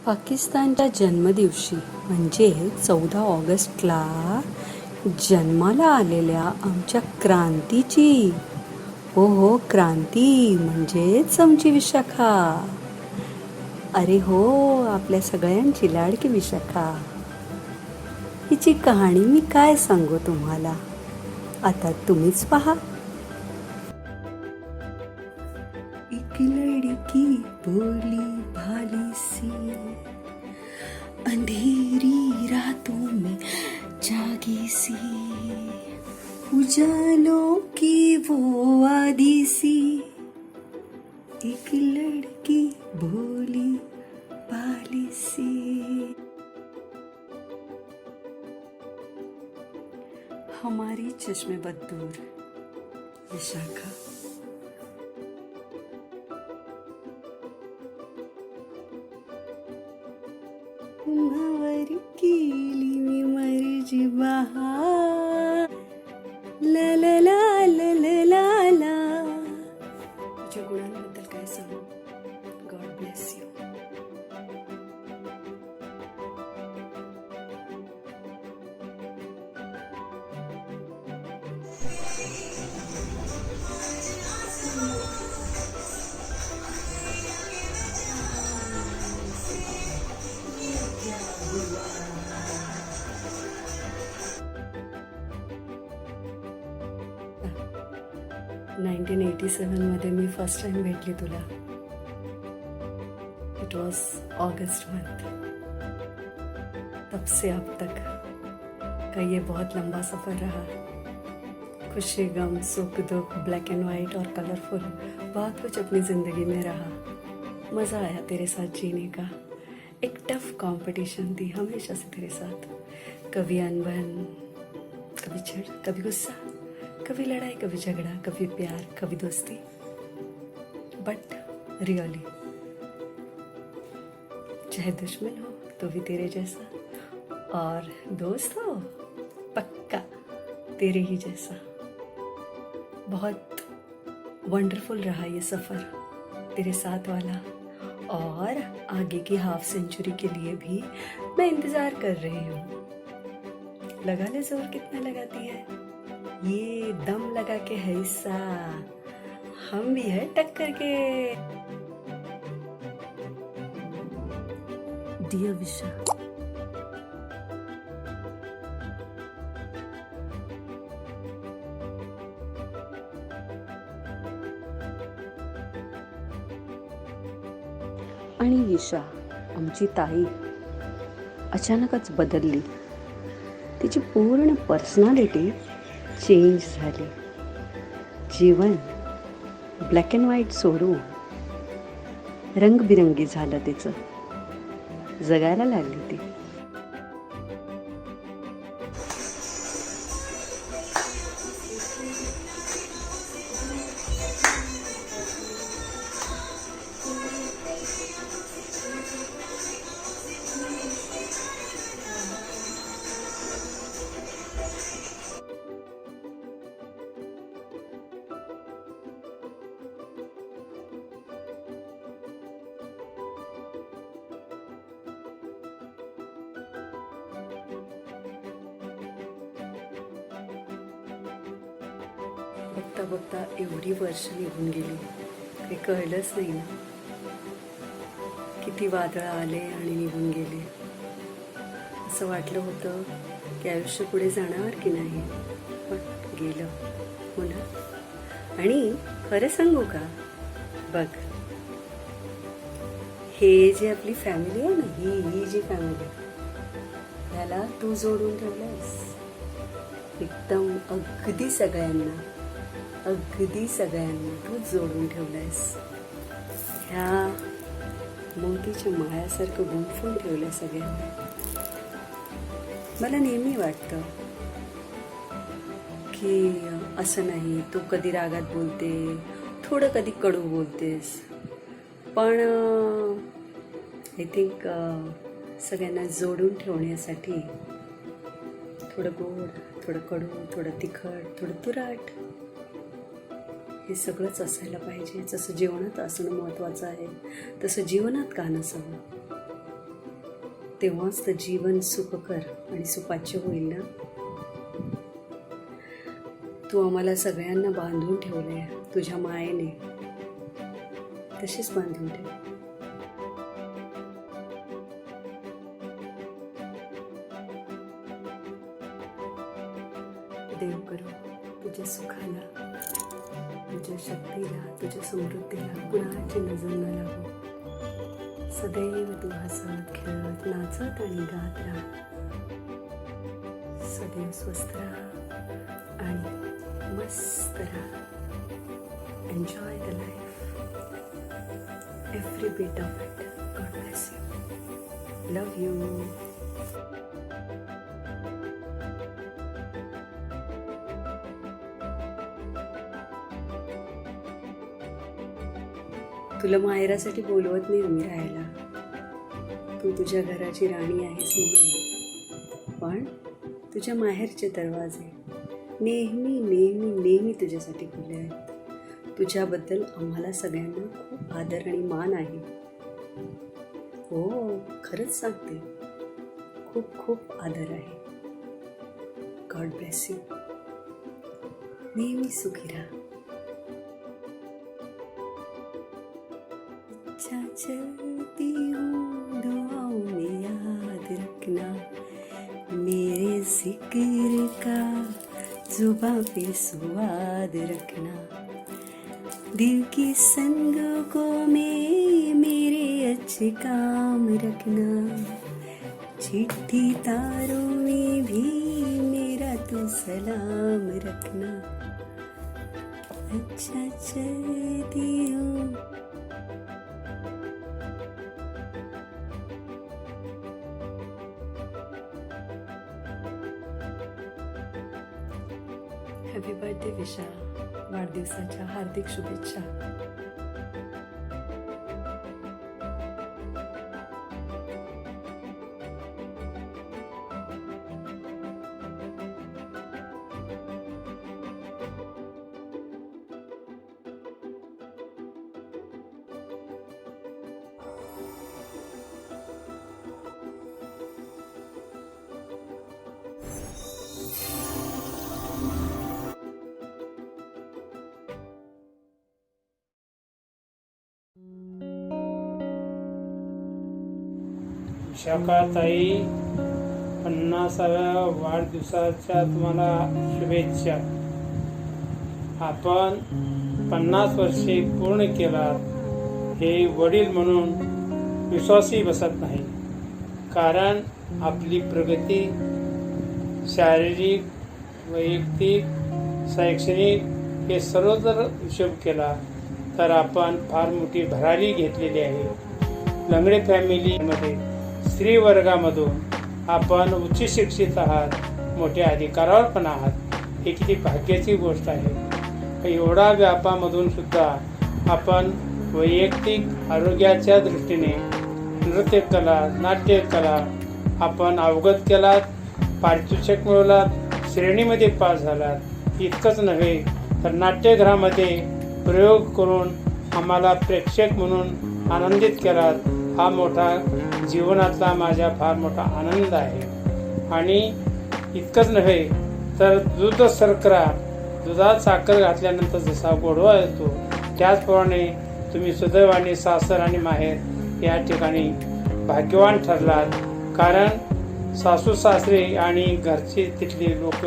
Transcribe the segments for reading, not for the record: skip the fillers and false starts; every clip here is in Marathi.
पाकिस्तानच्या जन्मदिवशी म्हणजे 14 ऑगस्टला जन्माला आलेल्या आमच्या क्रांतीची, हो क्रांती म्हणजेच आमची विशाखा. अरे हो, आपल्या सगळ्यांची लाडकी विशाखा. हिची कहाणी मी काय सांगू तुम्हाला, आता तुम्हीच पहा. एक लड़की भोली भाली सी अंधेरी रातों में जागी सी, उजालों की वो आदी सी. एक लड़की भोली भाली सी. हमारी चश्मे बदूर विशाखा. तुम्हावर केली मी मर्जी बहार, ला ला ला ला ला ला ला. तुझ्या गुणांबद्दल काय सांगू. God bless you. नाईन्टीन 87 मध्ये मी फर्स्ट टाइम भेटली तुला. It was August month. तब से अब तक का ये बहुत लंबा सफ़र रहा. खुशी गम सुख दुख, ब्लैक एंड वाइट और कलरफुल, बहुत कुछ अपनी ज़िंदगी में रहा. मज़ा आया तेरे साथ जीने का. एक टफ कंपटीशन थी हमेशा से तेरे साथ. कभी अनबन, कभी चिढ़, कभी गुस्सा, कभी लड़ाई, कभी झगड़ा, कभी प्यार, कभी दोस्ती. बट रियली चाहे दुश्मन हो तो भी तेरे जैसा, और दोस्त हो पक्का तेरे ही जैसा. बहुत वंडरफुल रहा ये सफ़र तेरे साथ वाला. और आगे की हाफ सेंचुरी के लिए भी मैं इंतज़ार कर रही हूँ. लगा ले जोर कितना लगाती है, ये दम लगा के है हिस्सा, हम भी है टक्कर के. डियर विशा, आणि विशा आमची ताई अचानकच बदलली. तिची पूर्ण पर्सनॅलिटी चेंज झाली. जीवन ब्लॅक अँड व्हाईट सोडून रंगबिरंगी झालं तिचं. जगायला लागली ती. बघता बघता एवढी वर्ष निघून गेली, काही कळलंच नाही ना. किती वादळं आले आणि निघून गेले. असं वाटलं होतं की आयुष्य पुढे जाणार की नाही, पण गेलं हो ना. आणि खरं सांगू का, बघ हे जे आपली फॅमिली आहे ना, ही जी फॅमिली, ह्याला तू जोडून ठेवलंयस एकदम. अगदी सगळ्यांना तू जोडून ठेवलंयस. ह्या मोतीच्या माळ्यासारखं गुंफून ठेवलं सगळ्यांना. मला नेहमी वाटतं की असं नाही, तू कधी रागात बोलते, थोडं कधी कडू बोलतेस, पण आय थिंक सगळ्यांना जोडून ठेवण्यासाठी थोडं गोड, थोडं कडू, थोडं तिखट, थोडं तुरट, हे सगळंच असायला पाहिजे. जसं जीवनात असणं महत्त्वाचं आहे तसं जीवनात का नसावं. तेव्हाच तर जीवन सुखकर आणि सुपाच्य होईल ना. तू आम्हाला सगळ्यांना बांधून ठेवले तुझ्या मायेने, तशीच बांधून ठेव. देव करो तुझ्या सुखाला, तुझ्या शक्तीला, तुझ्या समृद्धीला कुणाची नजर न लागो. सदैव तू हसत खेळत नाचत आणि गात राहा. सदैव स्वस्थ राहा आणि मस्त राहा. Enjoy the life, every beat of it. God bless you. Love you. तुला माहेरासाठी बोलवत नाही आम्ही राहायला, तू तुझ्या घराची राणी आहेस म्हणून. पण तुझ्या माहेरचे दरवाजे नेहमी नेहमी नेहमी तुझ्यासाठी खुले आहेत. तुझ्याबद्दल आम्हाला सगळ्यांना खूप आदर आणि मान आहे. हो, खरंच सांगते, खूप खूप आदर आहे. God bless you. नेहमी सुखी राहा. अच्छा चलती हूँ दुआओं में याद रखना, मेरे जिक्र का जुबां पे स्वाद रखना. दिल की संगों में मेरे अच्छे काम रखना. चिट्ठी तारों में भी मेरा तू सलाम रखना. अच्छा चलती हूँ. हॅपी बर्थडे विशा. वाढदिवसाच्या हार्दिक शुभेच्छा. शाखाताई, 50व्या वाढदिवसाच्या तुम्हाला शुभेच्छा. आपण 50 वर्षे पूर्ण केलात हे वडील म्हणून विश्वासही बसत नाही. कारण आपली प्रगती शारीरिक, वैयक्तिक, शैक्षणिक हे सर्व जर हिशोब केला तर आपण फार मोठी भरारी घेतलेली आहे. लंगडे फॅमिलीमध्ये स्त्री वर्गामधून आपण उच्च शिक्षित आहात, मोठ्या अधिकारावर पण आहात. ही किती भाग्याची गोष्ट आहे. एवढा व्यापामधून सुद्धा आपण वैयक्तिक आरोग्याच्या दृष्टीने नृत्यकला, नाट्यकला आपण अवगत केलात, पारितोषिक मिळवलात, श्रेणीमध्ये पास झालात. इतकंच नव्हे तर नाट्यगृहामध्ये प्रयोग करून आम्हाला प्रेक्षक म्हणून आनंदित केलात. हा मोठा जीवनातला माझ्या फार मोठा आनंद आहे. आणि इतकंच नव्हे तर दूध शर्करा, दुधात साखर घातल्यानंतर जसा गोडवा येतो त्याचप्रमाणे तुम्ही सुदैवाने सासर आणि माहेर या ठिकाणी भाग्यवान ठरलात. कारण सासू सासरे आणि घरचे तिथले लोक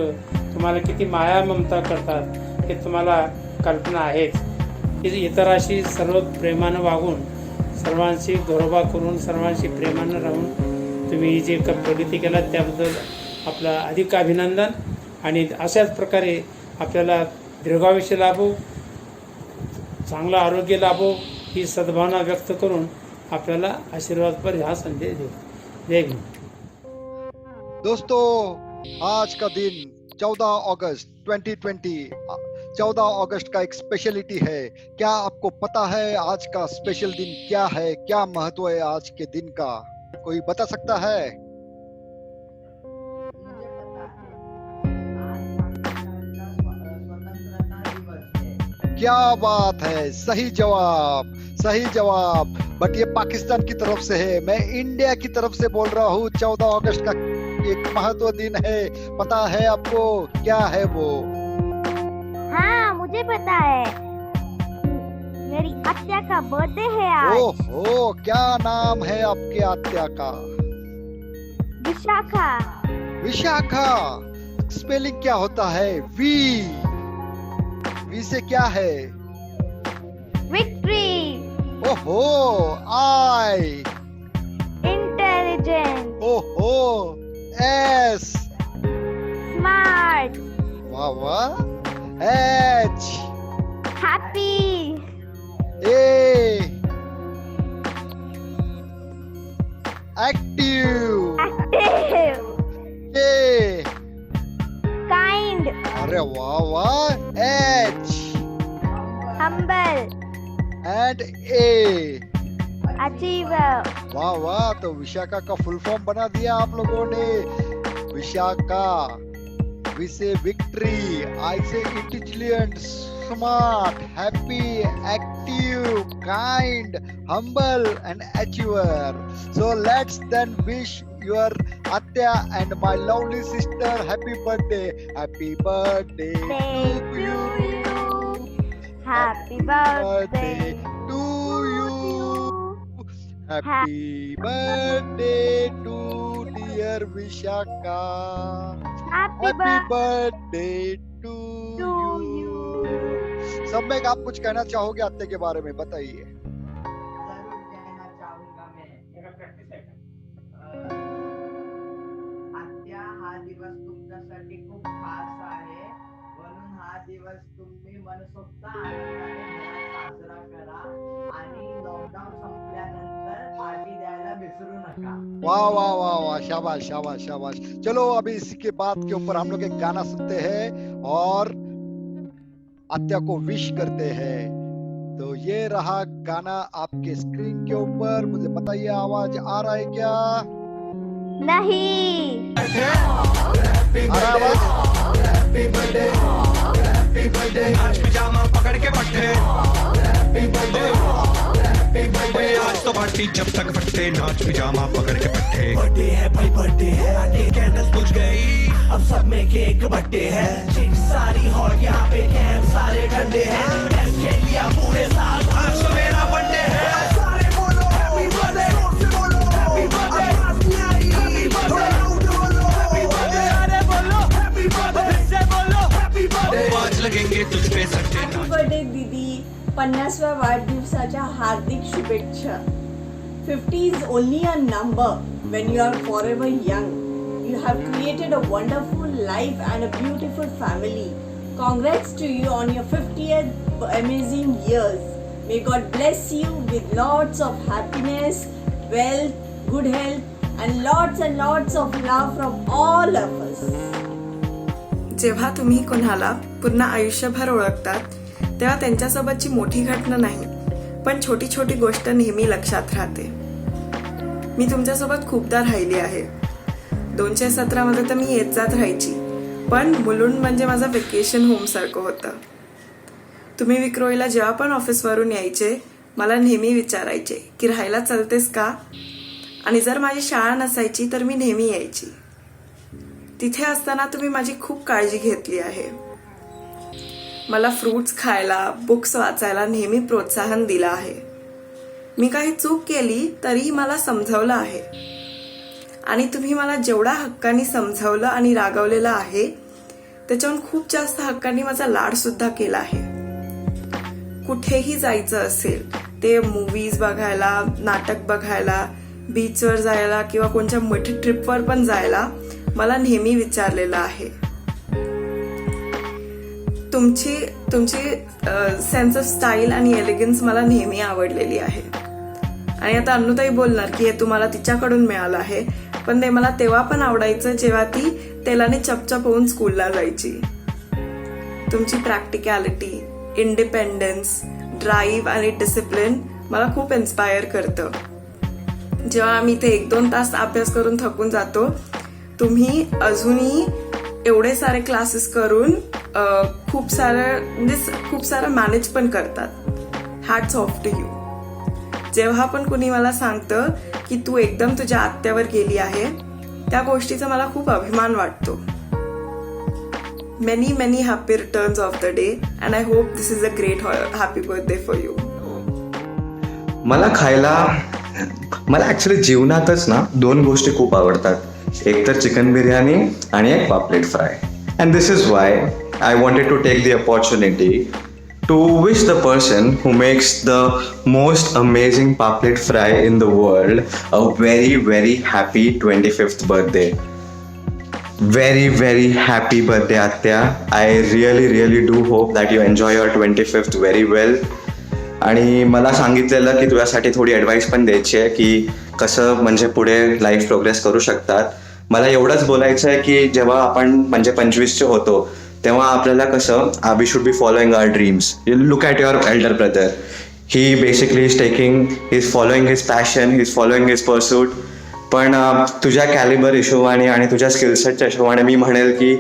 तुम्हाला किती माया ममता करतात हे तुम्हाला कल्पना आहेच. इतराशी सर्व प्रेमानं वागून, सर्वांशी गौरवा करून, सर्वांशी प्रेमानं राहून तुम्ही जे प्रगती केलात त्याबद्दल आपलं अधिक अभिनंदन. आणि अशाच प्रकारे आपल्याला दीर्घायुष्य लाभो, चांगलं आरोग्य लाभो ही सद्भावना व्यक्त करून आपल्याला आशीर्वादपर हा संदेश देऊ. जय हिंद. दोस्तों, आज का दिन 14 अगस्त 2020 14 अगस्त का एक स्पेशलिटी है. क्या आपको पता है आज का स्पेशल दिन क्या है? क्या महत्व है आज के दिन का? कोई बता सकता है? क्या बात है, सही जवाब, सही जवाब. बट ये पाकिस्तान की तरफ से है, मैं इंडिया की तरफ से बोल रहा हूँ। 14 अगस्त का एक महत्व दिन है, पता है आपको क्या है वो? हाँ मुझे पता है, मेरी आत्या का बर्थडे है आज। ओहो, क्या नाम है आपके आत्या का? विशाखा। विशाखा। स्पेलिंग क्या होता है? वी से क्या है? विक्ट्री। ओहो, आई। इंटेलिजेंट। ओहो, एस। स्मार्ट। वाह वाह। एच। हैप्पी। ए। एक्टिव। एक्टिव। ए। काइंड। अरे वाह वाह। H humble. एंड ए। अचीवर। वाह वाह, तो विशाखा का फुल फॉर्म बना दिया आप लोगों ने। विशाखा, वी से विक्ट्री, आई से intelligent, smart, happy, active, kind, humble and achiever. So let's then wish your Atya and my lovely sister happy birthday. Happy birthday to you. Happy birthday to you. Happy birthday to dear Vishaka. Happy birthday to you. सब में आप कुछ कहना चाहोगे आत्या के बारे में? बताइए। जरूर कहना चाहूंगा मैं। आत्या, हा दिवस तुमच्यासाठी खूप खास आहे, म्हणून हा दिवस तुम्ही मनसोक्त आनंदाने घरात साजरा करा आणि लॉकडाऊन संपल्यानंतर पार्टी द्यायला विसरू नका। वाह वाह वाह वाह, शाबाश शाबाश शाबाश। चलो अभी इसी के बात के ऊपर हम लोग एक गाना सुनते हैं और आत्या को विश करते हैं। तो ये रहा गाना आपके स्क्रीन के ऊपर। मुझे बताइए आवाज आ रहा है क्या? नहीं। आ रहा है आवाज? आज पिजामा पकड़ के पट्टे, आज तो पार्टी जब तक फटते, नाच पिजामा पकड़ के पट्टे। बर्थडे है भाई बर्थडे है, आगे कैंडल्स बुझ गई, अब सब में केक बर्थडे है। चिंग सारी हॉट यहाँ पे कैंप सारे ठंडे हैं, के लिया पूरे साल, आज तो मेरा बर्थडे है। सारे बोलो हैप्पी बर्थडे, जोर से बोलो हैप्पी बर्थडे, आवाज नहीं आ रही हैप्पी बर्थडे, लाउड बोलो हैप्पी बर्थडे, अरे बोलो हैप्पी बर्थडे, से बोलो हैप्पी बर्थडे, आज लगेंगे तुझ पे सट्टे। हॅपी बर्थडे दीदी, 50व्या वाढदिवसाच्या हार्दिक शुभेच्छा. 50 is only a number when you are forever young. You have created a wonderful life and a beautiful family. Congrats to you on your 50th amazing years. May God bless you with lots of happiness, wealth, good health and lots of love from all of us. जेव्हा तुम्ही कोणाला पूर्ण आयुष्यभर ओळखतात तेव्हा त्यांच्यासोबतची मोठी घटना नाही, पण छोटी छोटी गोष्ट नेहमी लक्षात राहते. मी तुमच्यासोबत खूपदा राहिली आहे. 2017 मध्ये तर मी येत जात राहायची, पण मुलुंड म्हणजे माझं वेकेशन होम सारखं होतं. तुम्ही विक्रोळीला जेव्हा पण ऑफिसवरून यायचे मला नेहमी विचारायचे की राहायला चलतेस का, आणि जर माझी शाळा नसायची तर मी नेहमी यायची. तिथे असताना तुम्ही माझी खूप काळजी घेतली आहे. मला फ्रूट्स खायला, बुक्स वाचायला नेहमी प्रोत्साहन दिलं आहे. मी काही चूक केली तरी मला समजावलं आहे, आणि तुम्ही मला जेवढा हक्कानी समजावलं आणि रागवलेलं आहे त्याच्याहून खूप जास्त हक्कानी माझा लाड सुद्धा केला आहे. कुठेही जायचं असेल, ते मूवीज बघायला, नाटक बघायला, बीचवर जायला किंवा कोणत्या मोठ्या ट्रिपवर पण जायला मला नेहमी विचारलेलं आहे. तुमची सेन्स ऑफ स्टाईल आणि एलिगन्स मला नेहमी आवडलेली आहे. आणि आता अन्नूताई बोलणार की हे तुम्हाला तिच्याकडून मिळालं आहे, पण ते मला तेव्हा पण आवडायचं जेव्हा ती तेलाने चपचप होऊन स्कूलला जायची. तुमची प्रॅक्टिकॅलिटी, इंडिपेंडन्स, ड्राईव्ह आणि डिसिप्लिन मला खूप इन्स्पायर करतं. जेव्हा आम्ही इथे 1-2 तास अभ्यास करून थकून जातो, तुम्ही अजूनही एवढे सारे क्लासेस करून खूप सारं मॅनेज पण करतात. Hats off to you. जेव्हा पण कुणी मला सांगतं की तू एकदम तुझ्या आत्यावर गेली आहे, त्या गोष्टीचा मला खूप अभिमान वाटतो. Many, many happy returns of the day, and I hope this is a great happy birthday for you. मला ॲक्च्युली जीवनातच ना 2 गोष्टी खूप आवडतात. एक तर चिकन बिर्याणी आणि एक पापलेट fry. And this is why I wanted to take the opportunity to wish the person who makes the most amazing पापलेट fry in the world a very very happy 25th birthday. Very, very happy birthday, Atya. I really do hope that you enjoy your 25th very well. आणि मला सांगितलेलं की तुझ्यासाठी थोडी ॲडवाईस पण द्यायची आहे की कसं म्हणजे पुढे लाईफ प्रोग्रेस करू शकतात. मला एवढंच बोलायचं आहे की जेव्हा आपण म्हणजे 25चे होतो तेव्हा आपल्याला कसं we should be following our dreams. You look at your elder brother. He basically is following his passion, he is following his pursuit. पण तुझ्या कॅलिबर हिशोबाने आणि तुझ्या स्किलसेटच्या हिशोबाने मी म्हणेल की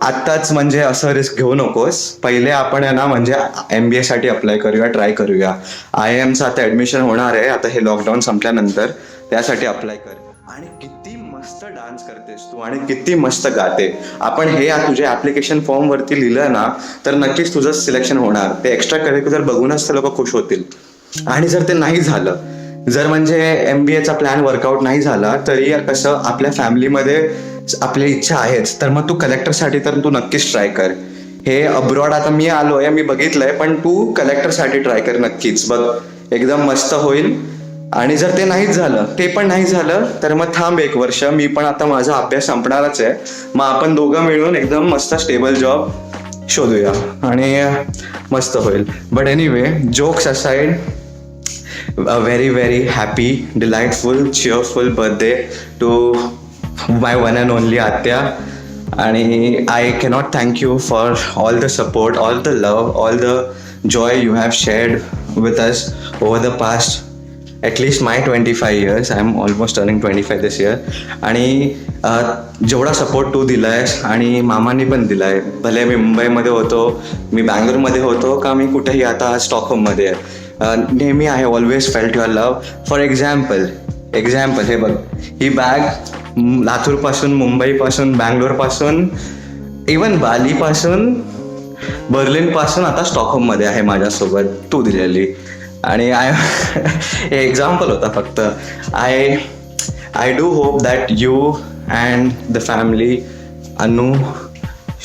आत्ताच म्हणजे असं रिस्क घेऊ नकोस. पहिले आपण आहे ना म्हणजे MBA साठी अप्लाय करूया, ट्राय करूया. IIMचं आता ॲडमिशन होणार आहे आता हे लॉकडाऊन संपल्यानंतर, त्यासाठी अप्लाय कर. आणि किती मस्त डान्स करतेस तू आणि किती मस्त गाते. आपण हे तुझ्या ॲप्लिकेशन फॉर्मवरती लिहिलं ना तर नक्कीच तुझं सिलेक्शन होणार. ते एक्स्ट्रा करिक्युलर बघूनच ते लोक खुश होतील. आणि जर ते नाही झालं, जर म्हणजे MBAचा प्लॅन वर्कआउट नाही झाला तरी कसं आपल्या फॅमिलीमध्ये आपल्या इच्छा आहेच, तर मग तू कलेक्टरसाठी तर तू नक्कीच ट्राय कर. हे अब्रॉड आता मी आलोय, मी बघितलंय, पण तू कलेक्टरसाठी ट्राय कर नक्कीच. बघ एकदम मस्त होईल. आणि जर ते नाहीच झालं, ते पण नाही झालं तर मग थांब 1 वर्ष. मी पण आता माझा अभ्यास संपणारच आहे. मग आपण दोघं मिळून एकदम मस्त स्टेबल जॉब शोधूया आणि मस्त होईल. But anyway, jokes aside, a very happy, delightful, cheerful birthday to my one and only Atya. And I cannot thank you for all the support, all the love, all the joy you have shared with us over the past at least my 25 years. I'm almost turning 25 this year. आणि जेवढा सपोर्ट तू दिलायस आणि मामांनी पण दिलाय, भले मी मुंबईमध्ये होतो, मी बँगलोरमध्ये होतो का मी कुठेही आता स्टॉकहोममध्ये आहे, नेहमी I have always felt your love. For example हे बघ, ही बॅग लातूरपासून, मुंबईपासून, बँगलोरपासून, इवन बालीपासून, बर्लिनपासून आता स्टॉकहोममध्ये आहे माझ्यासोबत तू दिलेली. आणि हे एक्झाम्पल होता फक्त. I do hope that you and the family, अनु,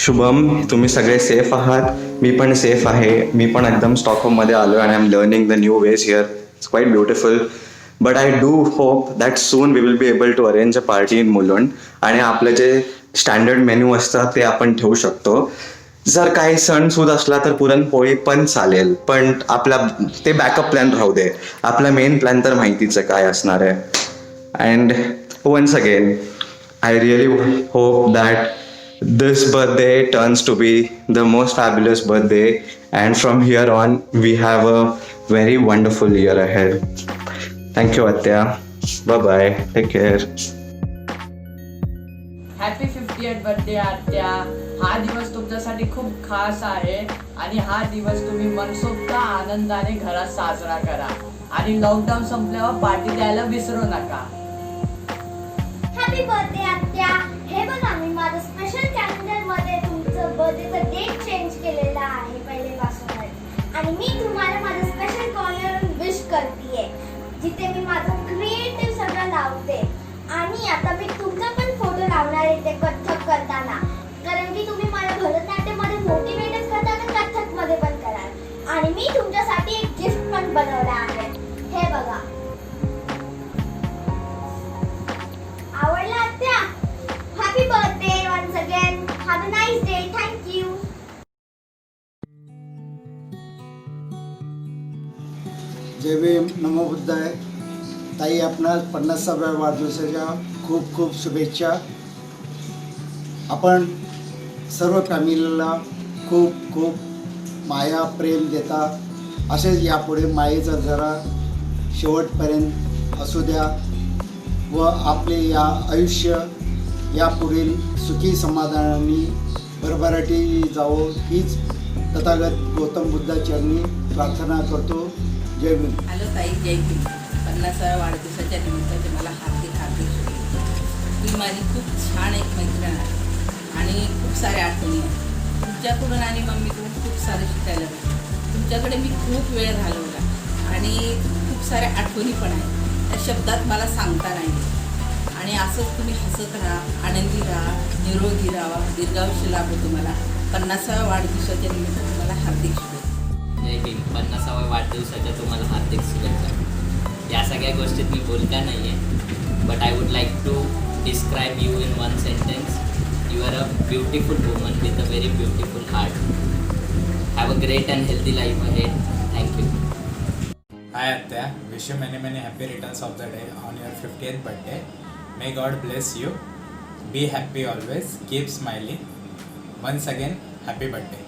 शुभम, तुम्ही सगळे सेफ आहात. मी पण सेफ आहे. मी पण एकदम स्टॉकहोममध्ये आलो आणि I am learning the new ways here. It's quite beautiful. But I do hope that soon we will be able to arrange a party in Mulund. आणि आपलं जे स्टँडर्ड मेन्यू असतं ते आपण ठेवू शकतो. जर काही सणसूद असला तर पुरणपोळी पण चालेल, पण आपला ते बॅकअप प्लॅन राहू दे. आपला मेन प्लॅन तर माहितीच आहे काय असणार आहे. And once again I really hope that this birthday turns to be the most fabulous birthday, and from here on we have a very wonderful year ahead. Thank you, Atya. Bye bye, take care. Happy 50th birthday आत्या. हा दिवस तुमच्यासाठी खूप खास आहे आणि हा दिवस तुम्ही मनसोक्त आनंदाने घरात साजरा करा. आणि लॉकडाऊन संपल्यावर पार्टी द्यायला विसरू नका. हॅपी बर्थडे आत्या. हे बघा, मी माझं स्पेशल कॅलेंडर मध्ये तुमचं बर्थडेचं डेट चेंज केलेलं आहे पहिलेपासूनच. आणि मी तुम्हाला माझं स्पेशल कॉर्नर विश करतेय, जिथे मी माझं क्रिएटिव्ह सगळं लावते. आणि आता मी तुमचा पण फोटो लावणार आहे ते कथ्थक करताना, कारण की तुम्ही मला भरतनाट्यममध्ये मोटिवेटच करता आणि कथ्थकमध्ये पण कराल. आणि मी तुमच्यासाठी एक गिफ्ट पण बनवला आहे. हे बघा. आवडला आत्या? Happy birthday once again. Have a nice day. Thank you. जय भीम, नमो बुद्धाय. ताई, आपणास 50व्या वाढदिवसाच्या खूप खूप शुभेच्छा. आपण सर्व फॅमिलीला खूप खूप माया प्रेम देता. असेच यापुढे मायेचा जरा शेवटपर्यंत असू द्या व आपले या आयुष्य यापुढील सुखी समाधानाने भरभराटी जावो हीच तथागत गौतम बुद्धाचरणी प्रार्थना करतो. जय भीम. हॅलो ताई, जय भीम. 50व्या वाढदिवसाच्या निमित्त तुम्हाला हार्दिक हार्दिक शुभेच्छा. ही माझी खूप छान एक मैत्रीण आहे आणि खूप साऱ्या आठवणी आहेत तुमच्याकडून आणि मम्मीकडून खूप सारं शिकायला भेटलं. तुमच्याकडे मी खूप वेळ घालवला आणि खूप साऱ्या आठवणी पण आहेत, त्या शब्दात मला सांगता नाही. आणि असंच तुम्ही हसत राहा, आनंदी राहा, निरोगी राहा, दीर्घायुष्य लाभो तुम्हाला. 50व्या वाढदिवसाच्या निमित्त तुम्हाला हार्दिक शुभेच्छा. जय भीम. 50व्या वाढदिवसाच्या तुम्हाला हार्दिक शुभेच्छा. या सगळ्या गोष्टीत मी बोलता नाही आहे, but I would like to describe you in one sentence. You are a beautiful woman with a very beautiful heart. Have a great and healthy life ahead. Thank you. Hi Atya, wish you many happy returns of the day on your 50th birthday. May God bless you. Be happy always. Keep smiling. Once again, happy birthday.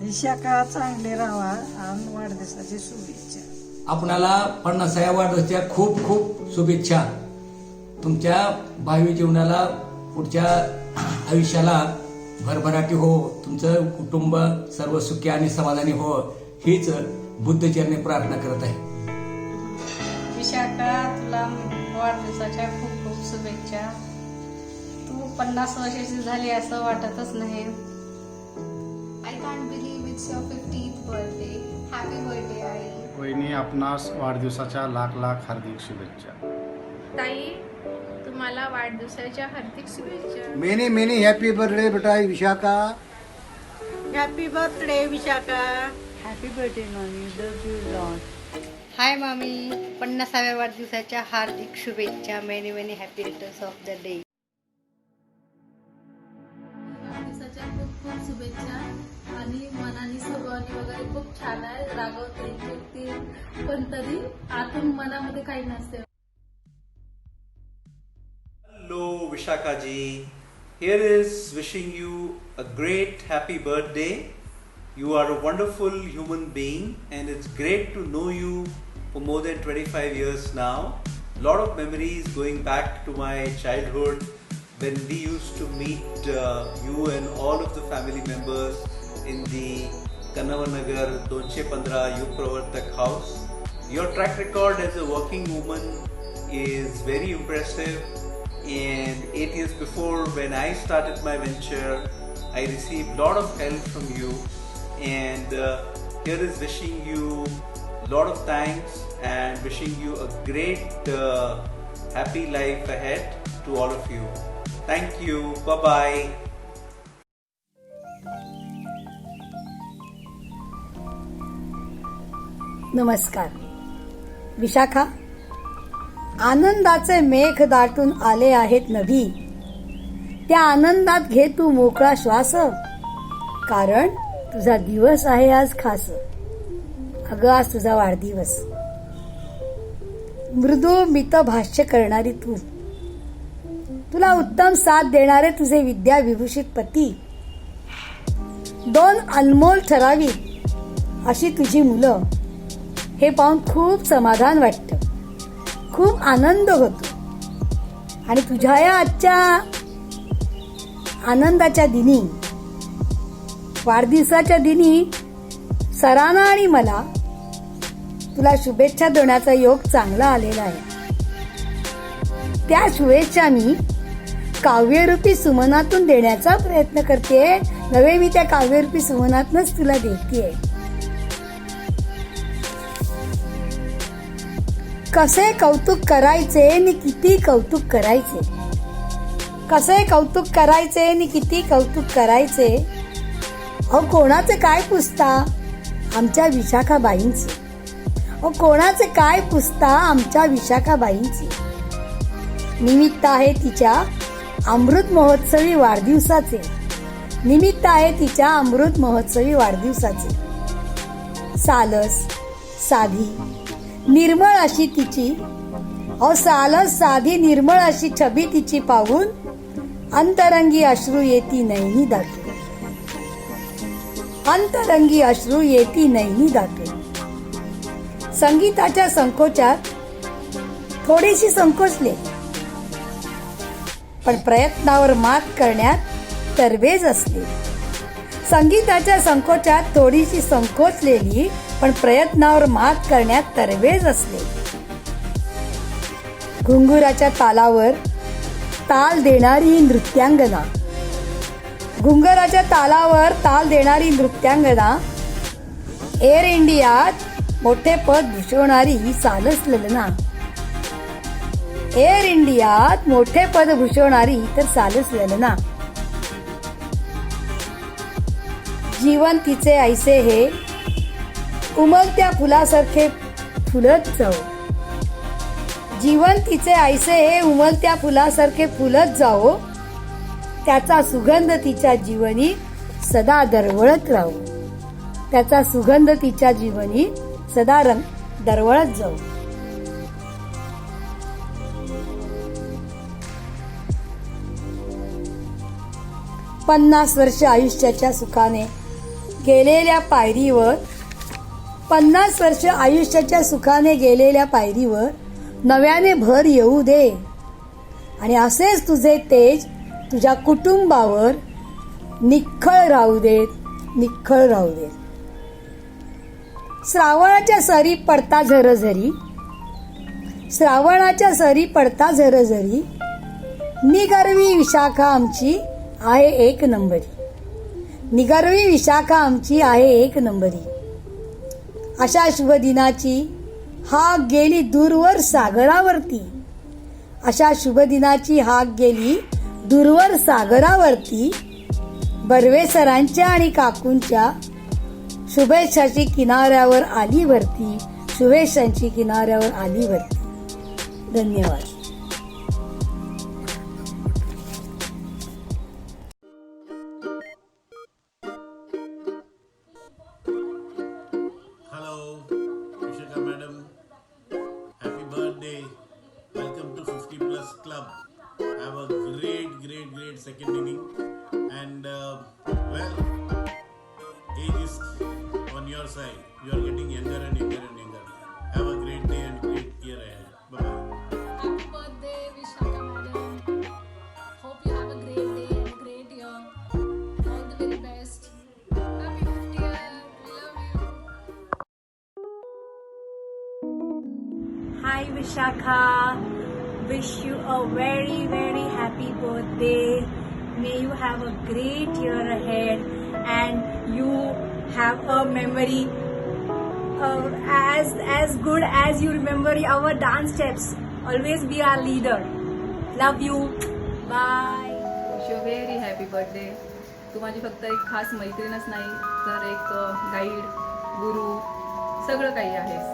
Vishakha चांगले राहा आणि वाढदिवसाची शुभेच्छा. आपणाला 50व्या वाढदिवसाच्या खूप खूप शुभेच्छा. तुमच्या भावी जीवनाला, पुढच्या आयुष्याला भरभराटी हो, तुमचं कुटुंब सर्व सुखी आणि समाधानी हो, हीच बुद्धचरणी प्रार्थना करत आहे. विशाखा, तुला वाढदिवसाच्या खूप खूप शुभेच्छा. तू 50 वर्षाची झाली असं वाटतच नाही. I can't believe it's your 50th birthday. Happy birthday, आई. वहिनी, आपणास वाढदिवसाच्या लाख लाख हार्दिक शुभेच्छा. ताई, तुम्हाला वाढदिवसाच्या हार्दिक शुभेच्छा. मेनी मेनी हॅपी बर्थडे बेटा Vishakha. Happy birthday Vishakha. Happy birthday mummy. Love you lot. Hi मामी, 50व्या वाढदिवसाच्या हार्दिक शुभेच्छा. Many many happy returns of the day. वाढदिवसाच्या खूप खूप शुभेच्छा. आणि मनाने स्वभावाने वगैरे खूप छान आहे, रागवते चिडते, पण तरी आतून मनामध्ये काही नसते. Hello Vishakha ji, here is wishing you a great happy birthday. You are a wonderful human being and it's great to know you for more than 25 years now. Lot of memories going back to my childhood when we used to meet you and all of the family members in the Kannavanagar 215 Youth Pravartak house. Your track record as a working woman is very impressive. And 8 years before, when I started my venture, I received a lot of help from you. And here is wishing you a lot of thanks and wishing you a great happy life ahead to all of you. Thank you. Bye-bye. नमस्कार. विशाखा, आनंदाचे मेघ दाटून आले आहेत नभी. त्या आनंदात घे तू मोकळा श्वास, कारण तुझा दिवस आहे आज खास. अगं, आज तुझा वाढदिवस. मृदू मित भाष्य करणारी तू, तुला उत्तम साथ देणारे तुझे विद्या विभूषित पती, 2 अनमोल ठराविक अशी तुझी मुलं, हे पाहून खूप समाधान वाटतं, खूप आनंद होतो. आणि तुझ्या या आजच्या आनंदाच्या दिनी, वाढदिवसाच्या दिनी सरांना आणि मला तुला शुभेच्छा देण्याचा योग चांगला आलेला आहे. त्या शुभेच्छा मी काव्यरूपी सुमनातून देण्याचा प्रयत्न करते. नव्हे, मी त्या काव्यरूपी सुमनातूनच तुला देते. कसे कौतुक करायचे आणि किती कौतुक करायचे, कसे कौतुक करायचे आणि किती कौतुक करायचे. अहो, कोणाचे काय पुसता आमच्या विशाखाबाईंचे. अहो, कोणाचे काय पुसता आमच्या विशाखाबाईंचे. निमित्त आहे तिच्या अमृत महोत्सवी वाढदिवसाचे. निमित्त आहे तिच्या अमृत महोत्सवी वाढदिवसाचे. सालस साधी निर्मळ अशी तिची, सालस साधी निर्मळ अशी छबी तिची पाहून अंतरंगी अश्रू येती नैनी दाटून. अंतरंगी अश्रू येती नैनी दाटून. संगीताच्या संकोचात थोडीशी संकोचले, पण प्रयत्नावर मात करण्यात तरबेज असले. संगीताच्या संकोचात थोडीशी संकोचलेली पण प्रयत्नावर मात करण्यात तरबेज असलेली, घुंगुराच्या तालावर ताल देणारी नृत्यांगना, घुंगराच्या तालावर ताल देणारी नृत्यांगना, एअर इंडियात मोठे पद भूषवणारी सालस ललना, एअर इंडियात मोठे पद भूषवणारी तर सालस ललना. जीवन तिचे ऐसे हे उमलत्या फुलासारखे फुलत जाऊ, जीवन तिचे ऐसे हे उमलत्या फुलासारखे फुलत जाओ, त्याचा सुगंध तिच्या जीवनी सदा दरवळत राहू, त्याचा सुगंध तिच्या जीवनी सदा दरवळत जाऊ. पन्नास वर्ष आयुष्याच्या सुखाने गेलेल्या पायरीवर, 50 वर्ष आयुष्याच्या सुखाने गेलेल्या पायरीवर नव्याने भर येऊ दे आणि असेच तुझे तेज तुझ्या कुटुंबावर निखळ राहू देत, निखळ राहू देत. श्रावणाच्या सरी पडता झरझरी, श्रावणाच्या सरी पडता झरझरी, निगर्वी विशाखा आमची आहे एक नंबरी, निगर्वी विशाखा आमची आहे एक नंबरी. अशा शुभ दिनाची हाक गेली दूरवर सागरावरती, अशा शुभ दिनाची हाक गेली दूरवर सागरावरती. बर्वे सरांच्या आणि काकूंच्या शुभेच्छाची किनाऱ्यावर आली वरती, शुभेच्छांची किनाऱ्यावर आली वरती. धन्यवाद. Second inning, and well, age is on your side. You are getting younger and younger and younger. Have a great day and great year ahead. Bye bye. Happy birthday, Vishaka madam. Hope you have a great day and a great year. All the very best. Happy 50th. We love you. Hi Vishaka. Wish you a very very happy birthday. May you have a great year ahead and you have a memory as good as you remember our dance steps. Always be our leader. Love you. Bye. Wish you a very happy birthday. तू माझी फक्त एक खास मैत्रीणच नाही तर एक गाईड, गुरु, सगळं काही आहेस.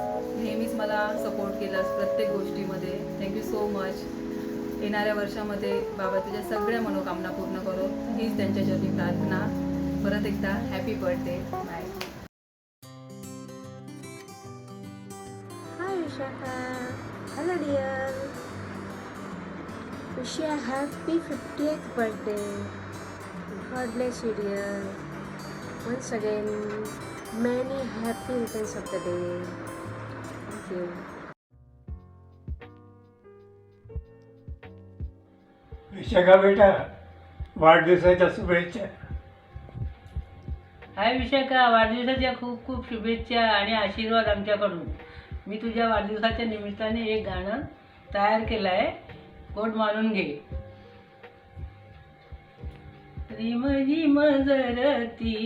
नेहमीच मला सपोर्ट केलास प्रत्येक गोष्टीमध्ये. Thank you so much. येणाऱ्या वर्षामध्ये बाबा तुझ्या सगळ्या मनोकामना पूर्ण करो हीच त्यांच्या चरणी प्रार्थना. परत एकदा happy birthday. Bye. Hi Vishaka. Hello dear. Wish you a happy 50th birthday. God bless you dear. Once again, many happy returns of the day. Thank you. Vishakha बेटा, वाढदिवसाच्या शुभेच्छा. हाय विशाखा, वाढदिवसाच्या खूप खूप शुभेच्छा आणि आशीर्वाद आमच्याकडून. मी तुझ्या वाढदिवसाच्या निमित्ताने एक गाणं तयार केलं आहे, गोड मानून घे. रिम झिम जरती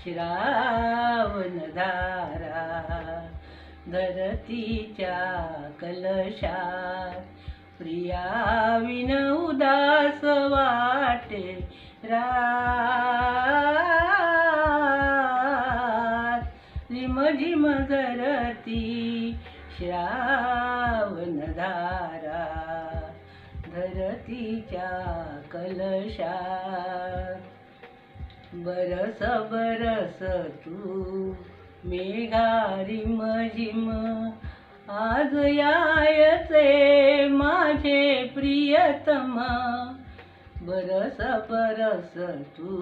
श्रावण धारा, धरतीच्या कलशात प्रिया विन उदास वाटे रात. रिम झिम जरती श्रावण धारा, धरतीच्या कलशात. बरस बरस तू मेघा रिम झिम, आज यायचे माझे प्रियतम. बरस बरस तू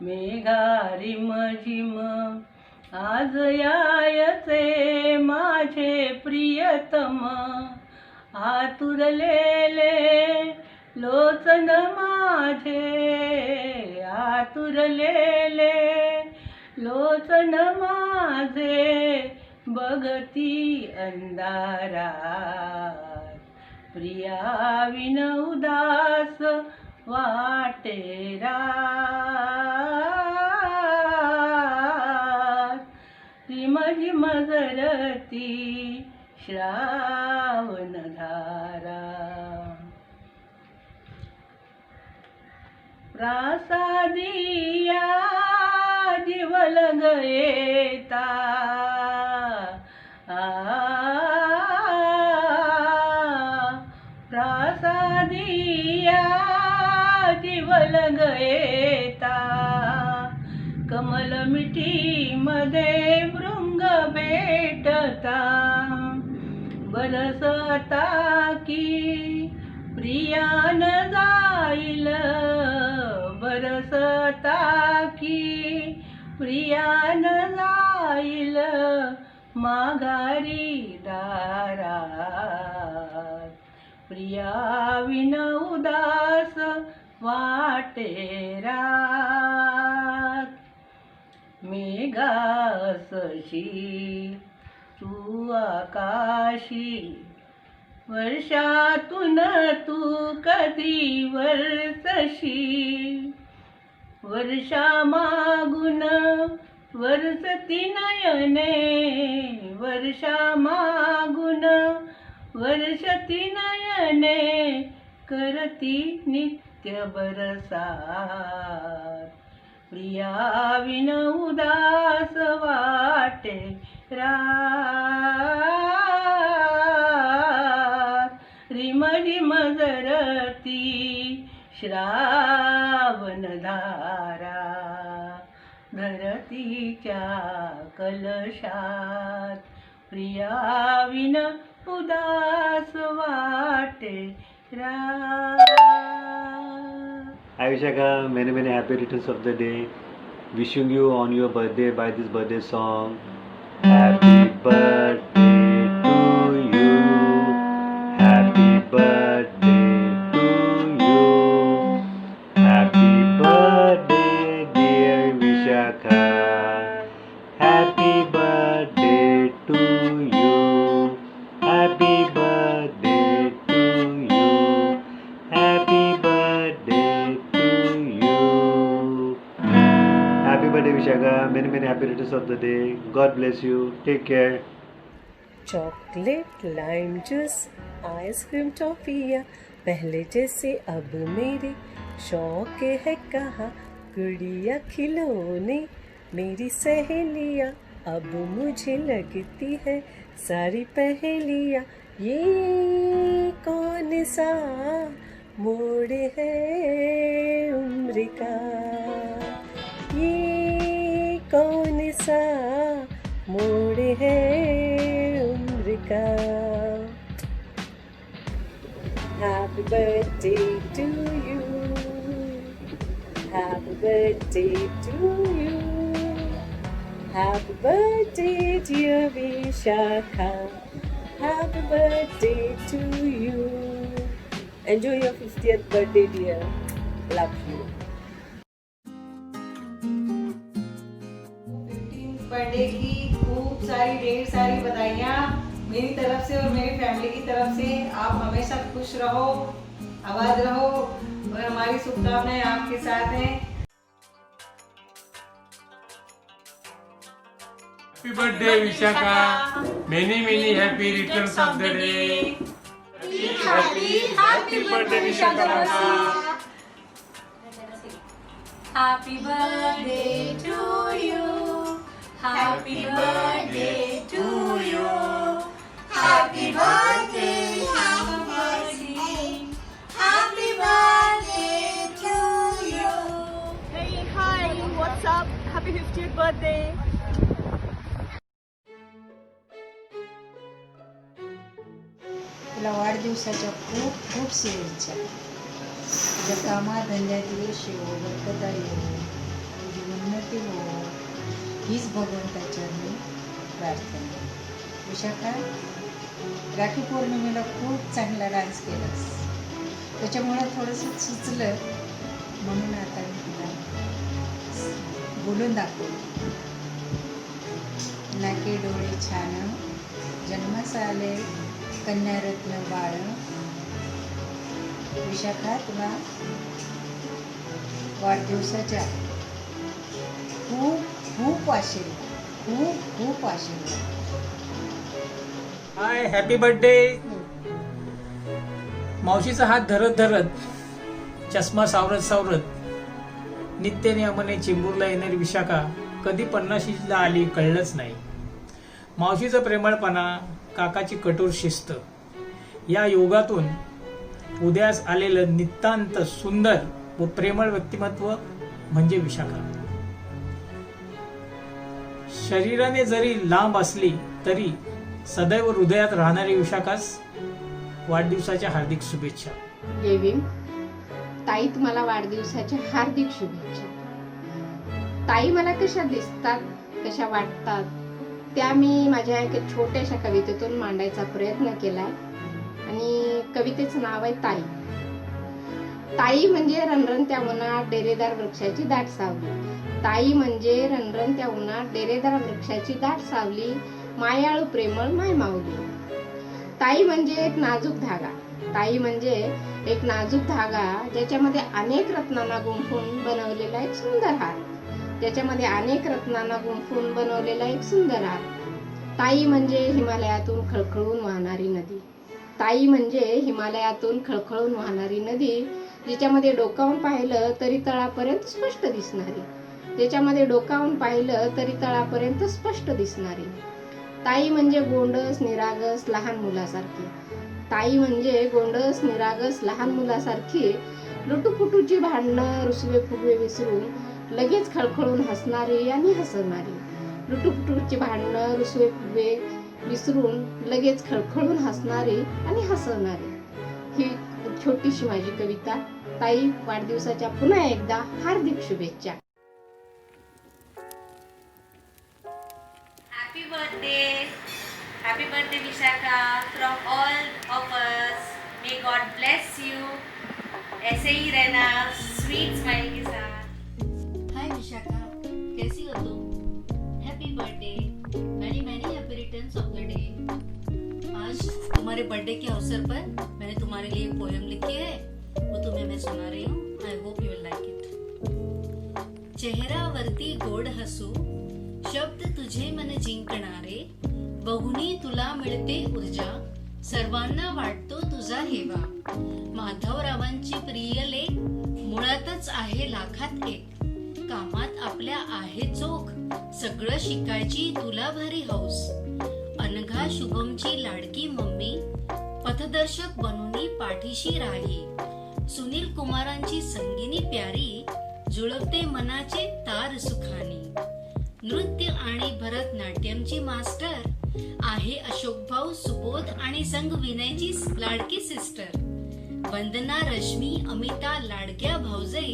मेघा रिम झिम, आज यायचे माझे प्रियतम. आतुरलेले लोचन माझे, आतुरलेले लोचन माझे बघती अंधारात, प्रिया विन उदास वाटे रात, रिम झिम झरती श्रावण धारा, प्रासादिया जीवल गयेता, प्रासादिया जीवल गयेता, कमल मिठी मध्ये भृंग भेटता, बरसता की प्रियान जाईल, बरसता की प्रियान जाईल माघारी दारात, प्रिया विन उदास वाटे रात, मेघासशी तू आकाशी, वर्षातून तू कधी वरसशी, वर्षा मागून वरसती नयने, वर्षा मागून वर्षती नयने, करती नित्य बरसात, प्रिया विन उदास वाटे रात, रिम रिम झरती श्रावण धारा, धरतीच्या कलशात प्रिया विन उदास वाटे रात. Hi Vishaka, many happy returns of the day. Wishing you on your birthday by this birthday song. Happy birthday to you. Happy birthday to you. Happy birthday dear Vishaka. Happy birthday to you. Happy birthday to you. Happy birthday to you. Happy birthday Vishaka. Many happy returns of the day. God bless you. Take care. Chocolate, lime juice, ice cream, टॉफिया पहले जैसे अब मेरे शौक है कहाँ, गुड़िया खिलौने मेरी सहेलियाँ अब मुझे लगती है सारी पहेलियाँ, ये कौन सा मोड़ है उम्र का, ये कौन सा मोड़ है उम्र का. Happy birthday to you. Happy birthday to you. Happy birthday dear Vishaka. Happy birthday to you. Enjoy your 50th birthday dear. Love you. Birthday की खूब सारी ढेर सारी बधाइयाँ मेरी तरफ से और मेरी फैमिली की तरफ से. आप हमेशा खुश रहो, आबाद रहो और हमारी शुभकामनाएं आपके साथ हैं. Happy birthday Vishaka. Many happy returns of the day. Happy birthday Vishaka. Happy birthday to you. Happy birthday to you. Happy birthday, happy birthday, happy birthday to you. Hey, hi, what's up? Happy 50th birthday. तुला वाढदिवसाच्या खूप खूप शुभेच्छा. तुझ्या कामाधंद्यात यश येवो, बरकत येवो, तुझी उन्नती हो, हीच भगवंताचरणी प्रार्थना. विशाखा, राखी पौर्णिमेला खूप चांगला डान्स केलास, त्याच्यामुळं थोडंसं सुचलं म्हणून आता मी तुला बोलून दाखवलं. नाके डोळे छान, जन्मास आले कन्यारत्न बाळ. विशाखा, तुला वाढदिवसाच्या खूप खूप आशीर्वाद, खूप खूप आशीर्वाद. हाय, हॅपी बर्थडे. मावशीचा हात धरत धरत, चष्मा सावरत सावरत नित्य नियमाने चेंबूरला येणारी विशाखा कधी 50ला आली कळलंच नाही. मावशीचा प्रेमळपणा, काकाची कठोर शिस्त, या योगातून उदयास आलेलं नितांत सुंदर व प्रेमळ व्यक्तिमत्व म्हणजे विशाखा. शरीराने जरी लांब असली तरी सदैव हृदयात राहणारी विशाखास वाढदिवसाच्या हार्दिक शुभेच्छा. गेविंग, ताई तुम्हाला वाढदिवसाच्या हार्दिक शुभेच्छा. ताई मला कशा दिसतात, कशा वाटतात त्या मी माझ्या एका छोट्याशा कवितेतून मांडायचा प्रयत्न केलाय. आणि कवितेचं नाव आहे ताई. ताई म्हणजे रणरणत्या उन्हात डेरेदार वृक्षाची दाट सावली. ताई म्हणजे रणरणत्या उन्हात डेरेदार वृक्षाची दाट सावली, मायाळू प्रेमळ माय माऊली. ताई म्हणजे एक नाजूक धागा. ताई म्हणजे एक नाजूक धागा ज्याच्यामध्ये अनेक रत्नांना गुंफून बनवलेला एक सुंदर हार. ज्याच्यामध्ये अनेक रत्नांना गुंफून बनवलेला एक सुंदर हार. ताई म्हणजे हिमालयातून खळखळून वाहणारी नदी. ताई म्हणजे हिमालयातून खळखळून वाहणारी नदी, जिच्यामध्ये डोकावून पाहिलं तरी तळापर्यंत स्पष्ट दिसणारी. ज्याच्यामध्ये डोकावून पाहिलं तरी तळापर्यंत स्पष्ट दिसणारी. ताई म्हणजे गोंडस निरागस लहान मुलासारखी. ताई म्हणजे गोंडस निरागस लहान मुलासारखी लुटूपुटूची भांडणं रुसवे फुगवे विसरून लगेच खळखळून हसणारी आणि हसवणारी. लुटूपुटूची भांडणं रुसवे फुगवे विसरून लगेच खळखळून हसणारी आणि हसवणारी. ही छोटीशी माझी कविता. ताई, वाढदिवसाच्या पुन्हा एकदा हार्दिक शुभेच्छा. Happy birthday Vishaka from all of us. May God bless you. ऐसे ही रहना स्वीट स्माइल के साथ. हाय विशाखा, कैसी हो तुम? Happy birthday. मैनी मैनी happy returns of the day. आज तुम्हारे बर्थडे के अवसर पर मैंने तुम्हारे लिए एक पोएम लिखी है, वो तुम्हें मैं सुना रही हूँ. I hope you will like it. चेहरावरती गोड हसू, शब्द तुझे मन जिंकणारे, बघुनी तुला मिळते ऊर्जा, सर्वांना वाटतो तुझा हेवा. माधवरावांची प्रिय लेख मुळातच आहे लाखात एक. कामात आपल्या आहे चोख, सगळं शिकायची तुला भारी हौस. अनघा शुभमची लाडकी मम्मी, पथदर्शक बनूनी पाठीशी राही. सुनील कुमारांची संगिनी प्यारी, जुळवते मनाचे तार सुखानी. नृत्य आणि भरतनाट्यमची मास्टर आहे अशोक भाऊ सुबोध आणि संग विनयची लाडकी सिस्टर. वंदना रश्मी अमिता लाडक्या भाऊजाई,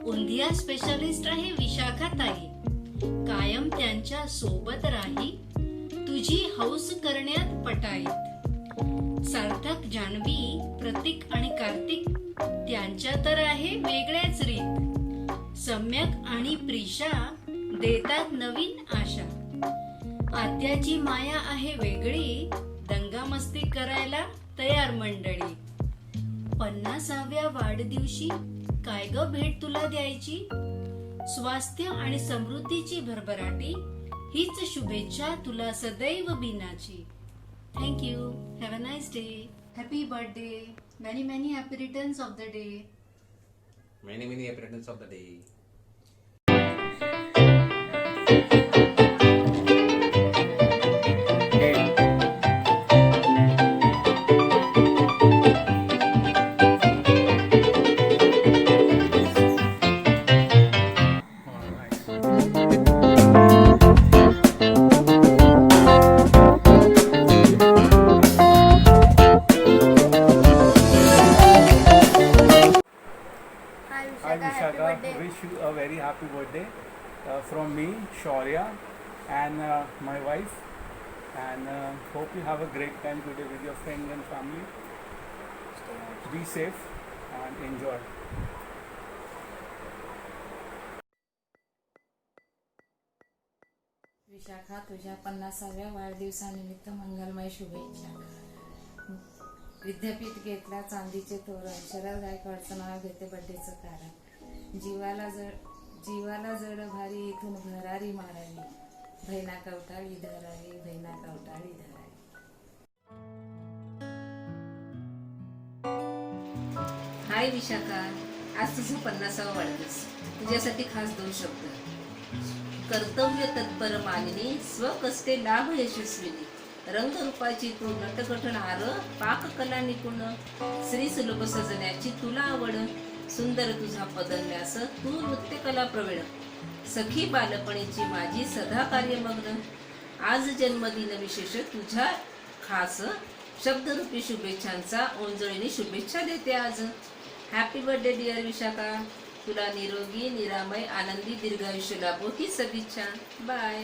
उंधिया स्पेशलिस्ट आहे विशाखा ताई. कायम त्यांच्या सोबत राही, तुझी हौस करण्यात पटाईत. सार्थक जान्हवी प्रतीक आणि कार्तिक, त्यांच्या तर आहे वेगळ्याच रीत. सम्यक आणि प्रिशा देतात नवीन आशा. आत्याची माया आहे वेगळी, दंगामस्ती करायला तयार मंडळी. 50व्या वाढदिवशी काय ग भेट तुला द्यायची, स्वास्थ्य आणि समृद्धीची भरभराटी, हीच शुभेच्छा तुला सदैव बिनाची. Thank you. Have a nice day. Happy birthday. Many many happy returns of the day. Many many happy returns of the day. Hi Vishaka, wish you a very happy birthday from me, Shaurya, and my wife, and hope you have a great time today with your friends and family. Be safe and enjoy. Vishakha, तुझ्या 50व्या वाढदिवसानिमित्त मंगलमय शुभेच्छा. विद्यापीठ घेतला चांदीचे तोरण, शरद गायकवाडचं नाव घेते बड्डेचं कारण. जीवाला जड भारी इथून भरारी मारावी, भैना कवटाळी धरावी, भैना कवटाळी धरावी. हाय विशाखा, आज तुझा 50वा वाढदिवस. तुझ्यासाठी खास 2 शब्द. कर्तव्य तत्पर मानिनी, स्वकष्टे लाभ यशस्विनी. रंगरूपाची तू नटकटणारं, पाककला निपुण. श्री सुलभ सजण्याची तुला आवड, सुंदर तुझा पदन्यास, तू नृत्यकला प्रवीण. सखी बालपणीची माझी सदा कार्यमग्न. आज जन्मदिन विशेष तुझ्या खास, शब्दरूपी शुभेच्छांचा ओंजळीने शुभेच्छा देते आज. Happy birthday dear Vishakha. तुला निरोगी, निरामय, आनंदी दीर्घायुष्य लाभो ही सदिच्छा. Bye.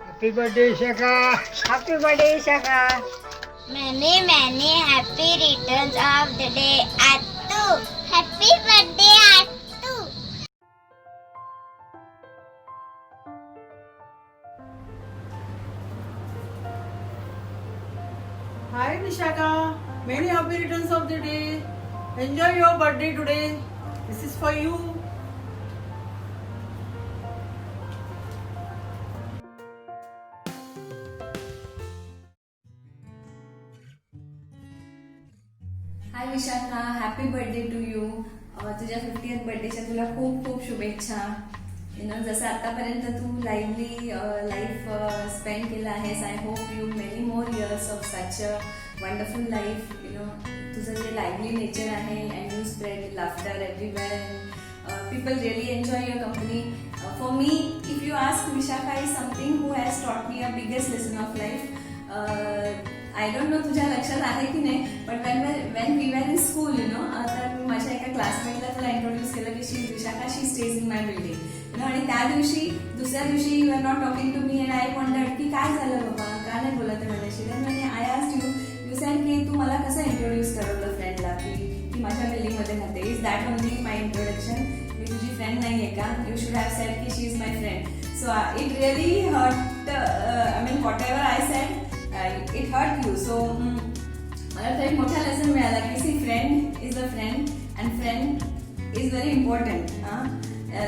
Happy birthday Vishakha. Happy birthday Vishakha. Many happy returns of the day, Attu. Happy birthday, Attu. Hi Vishaka, many happy returns of the day. Enjoy your birthday today. This is for you. Hi Vishakha, happy birthday to you. तुझ्या 50th बर्थडेच्या तुला खूप खूप शुभेच्छा. जसं आतापर्यंत तू लाईफ स्पेंड केलं आहेस. I hope you many more years of such a wonderful life. तुझं जे लाईव्हली नेचर आहे and you spread laughter everywhere. People really enjoy your company. For me, if you ask, Vishakha is something who has taught me a biggest lesson of life. I don't know तुझ्या लक्षात आहे की नाही, but when we were in school तर मी माझ्या एका क्लासमेटला तुला इंट्रोड्यूस केलं की शी Vishakha, she stays in my building. आणि त्या दिवशी दुसऱ्या दिवशी you are not talking to me and I wondered की काय झालं बाबा, का नाही बोलत आहे माझ्याशी. तर म्हणजे आय आस्क्ड यू सेड की तू मला कसं इंट्रोड्यूस करवलं फ्रेंडला की माझ्या बिल्डिंगमध्ये राहते. Is that only my introduction. मी तुझी फ्रेंड नाही आहे का? यू शुड हॅव सेड की she is my friend. So it really hurt. I mean whatever I said it hurt you. So मला तर एक मोठा लेसन मिळाला की see, friend is a friend and friend is very important.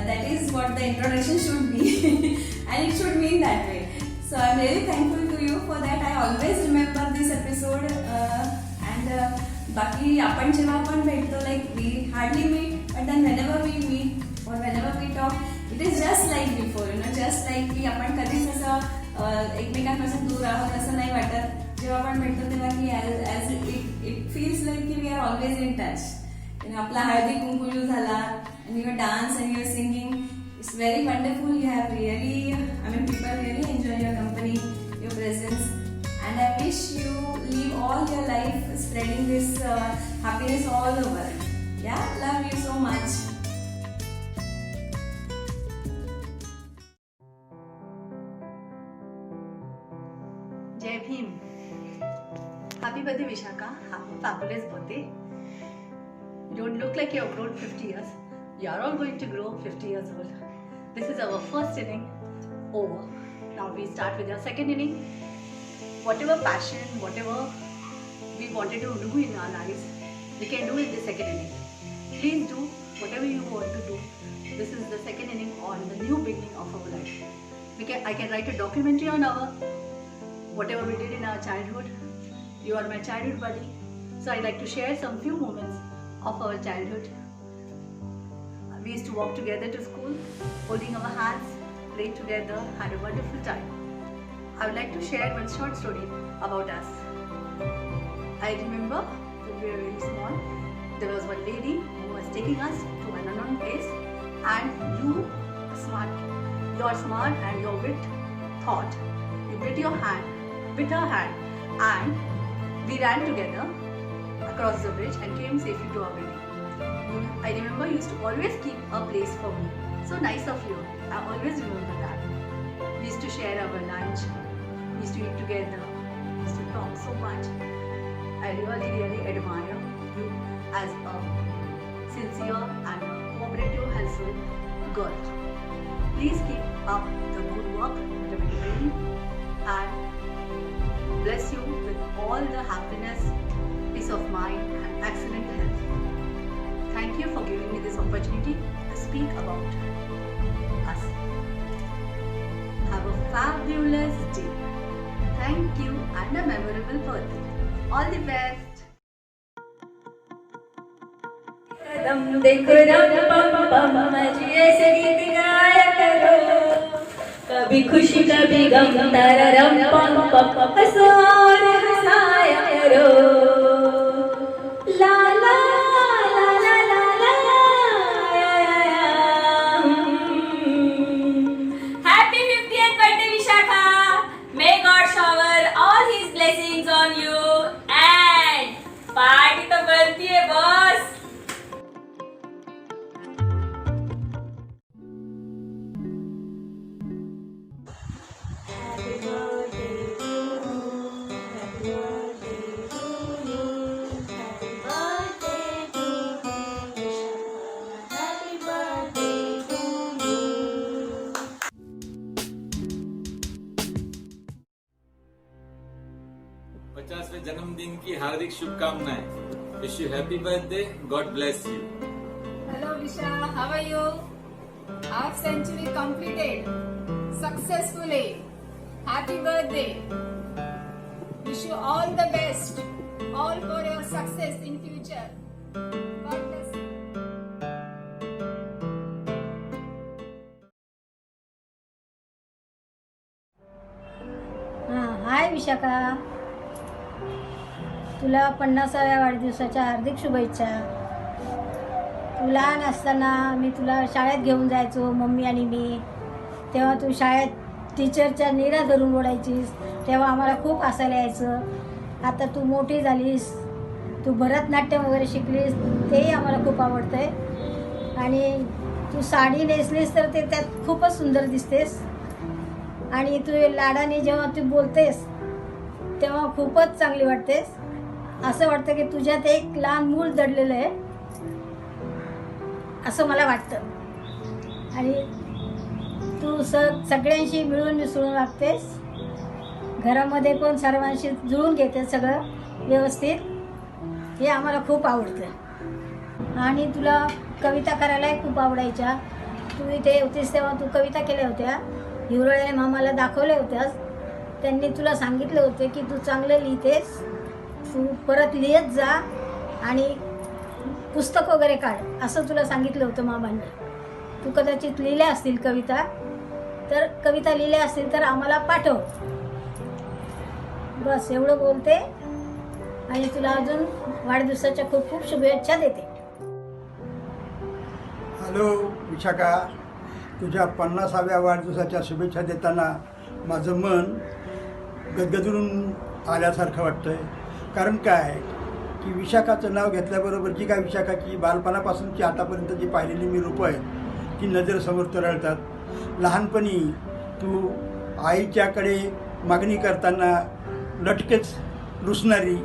That is what the introduction should be and it should mean that way. So I'm really thankful to you for that. I always remember this episode and बाकी आपण जेव्हा आपण भेटतो, like we hardly meet, but then whenever we meet or whenever we talk, it is just like before, just like की आपण कधीच असं एकमेकांपासून दूर आहोत असं नाही वाटत. जेव्हा आपण भेटतो तेव्हा की as it feels like की we are always in touch. आपला हळदी कुंकू झाला and your dance and your singing, it's very wonderful. You have really, people really enjoy your company, your presence, and I wish you live all your life spreading this happiness all over. Yeah, love you so much. Jai Bhim. Happy birthday Vishaka. Fabulous birthday. You don't look like you have grown 50 years. You are all going to grow 50 years old. This is our first inning over. Now we start with our second inning. Whatever passion, whatever we wanted to do in our lives, we can do in the second inning. Please do whatever you want to do. This is the second inning on the new beginning of our life. I can write a documentary on whatever we did in our childhood. You are my childhood buddy. So I'd like to share some few moments of our childhood. We used to walk together to school, holding our hands, played together, had a wonderful time. I would like to share one short story about us. I remember when we were very small, there was one lady who was taking us to an unknown place, and you are smart and your wit thought. You bit her hand, and we ran together across the bridge and came safely to our building. I remember you used to always keep a place for me. So nice of you. I always remember that. We used to share our lunch. We used to eat together. We used to talk so much. I really admire you as a sincere and cooperative, beautiful girl. Please keep up the good work, and bless you with all the happiness, peace of mind, and excellent health. Thank you for giving me this opportunity to speak about us. Have a fabulous day. Thank you and a memorable birthday. All the best. देखो रम पम पम मजी ऐसे गीत गाया करो, कभी खुशी कभी गम तारा रम पम पम हंसो और हंसाया करो। ला ला ला ला ला ला Happy 50th birthday, Vishakha. May God shower all His blessings on you. And party तो बनती है boss. पचासवें जन्मदिन की हार्दिक शुभकामनाएं। Wish you happy birthday, God bless you. Hello Visha, how are you? Half century completed successfully. Happy birthday. Wish you all the best, all for your success in future. God bless you. Hi Vishakha, तुला 50व्या वाढदिवसाच्या हार्दिक शुभेच्छा. तू लहान असताना मी तुला शाळेत घेऊन जायचो, मम्मी आणि मी. तेव्हा तू शाळेत टीचरच्या निरा धरून ओढायचीस, तेव्हा आम्हाला खूप हसायला यायचं. आता तू मोठी झालीस, तू भरतनाट्यम वगैरे शिकलीस, तेही आम्हाला खूप आवडतं आहे. आणि तू साडी नेसलीस तर ते त्यात खूपच सुंदर दिसतेस. आणि तू लाडाने जेव्हा तू बोलतेस तेव्हा खूपच चांगली वाटतेस. असं वाटतं की तुझ्यात एक लहान मूल दडलेलं आहे असं मला वाटतं. आणि तू सगळ्यांशी मिळून मिसळून वागतेस, घरामध्ये पण सर्वांशी जुळून घेते सगळं व्यवस्थित. हे आम्हाला खूप आवडतं. आणि तुला कविता करायलाही खूप आवडायच्या. तू इथे होतीस तेव्हा तू कविता केल्या होत्या, हिवरळे मामाला दाखवल्या होत्यास. त्यांनी तुला सांगितले होते की तू चांगलं लिहितेस, तू परत लिहित जा आणि पुस्तक वगैरे काढ, असं तुला सांगितलं होतं मामांनी. तू कदाचित लिहिल्या असतील कविता, तर कविता लिहिल्या असतील तर आम्हाला पाठव. बस एवढं बोलते आणि तुला अजून वाढदिवसाच्या खूप खूप शुभेच्छा देते. हॅलो विशाखा, तुझ्या 50व्या वाढदिवसाच्या शुभेच्छा देताना माझं मन गदगदून आल्यासारखं वाटतंय. कारण काय की विशाखाचं नाव घेतल्याबरोबर जी काय विशाखाची बालपणापासूनची आतापर्यंत जी पाहिलेली मी रूपं आहेत ती नजरेसमोर तरळतात. लहानपणी तू आईच्याकडे मागणी करताना लटकेच रुसणारी,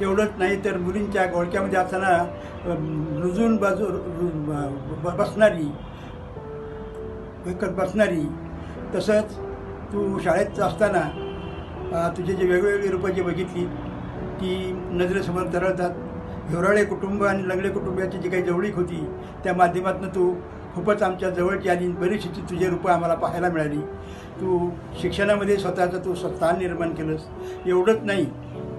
तेवढंच नाही तर मुलींच्या घोळक्यामध्ये असताना रुजून बसणारी. तसंच तू शाळेत असताना तुझे जे वेगवेगळी रूपं जे बघितली ती नजरेसमोर तरळतात. हिवराळे कुटुंब आणि लंगडे कुटुंबाची जी काही जवळीक होती त्या माध्यमातून तू खूपच आमच्या जवळची आली. बरीचशी तुझे रूपं आम्हाला पाहायला मिळाली. तू शिक्षणामध्ये स्वतःचं तू स्थान निर्माण केलंस. एवढंच नाही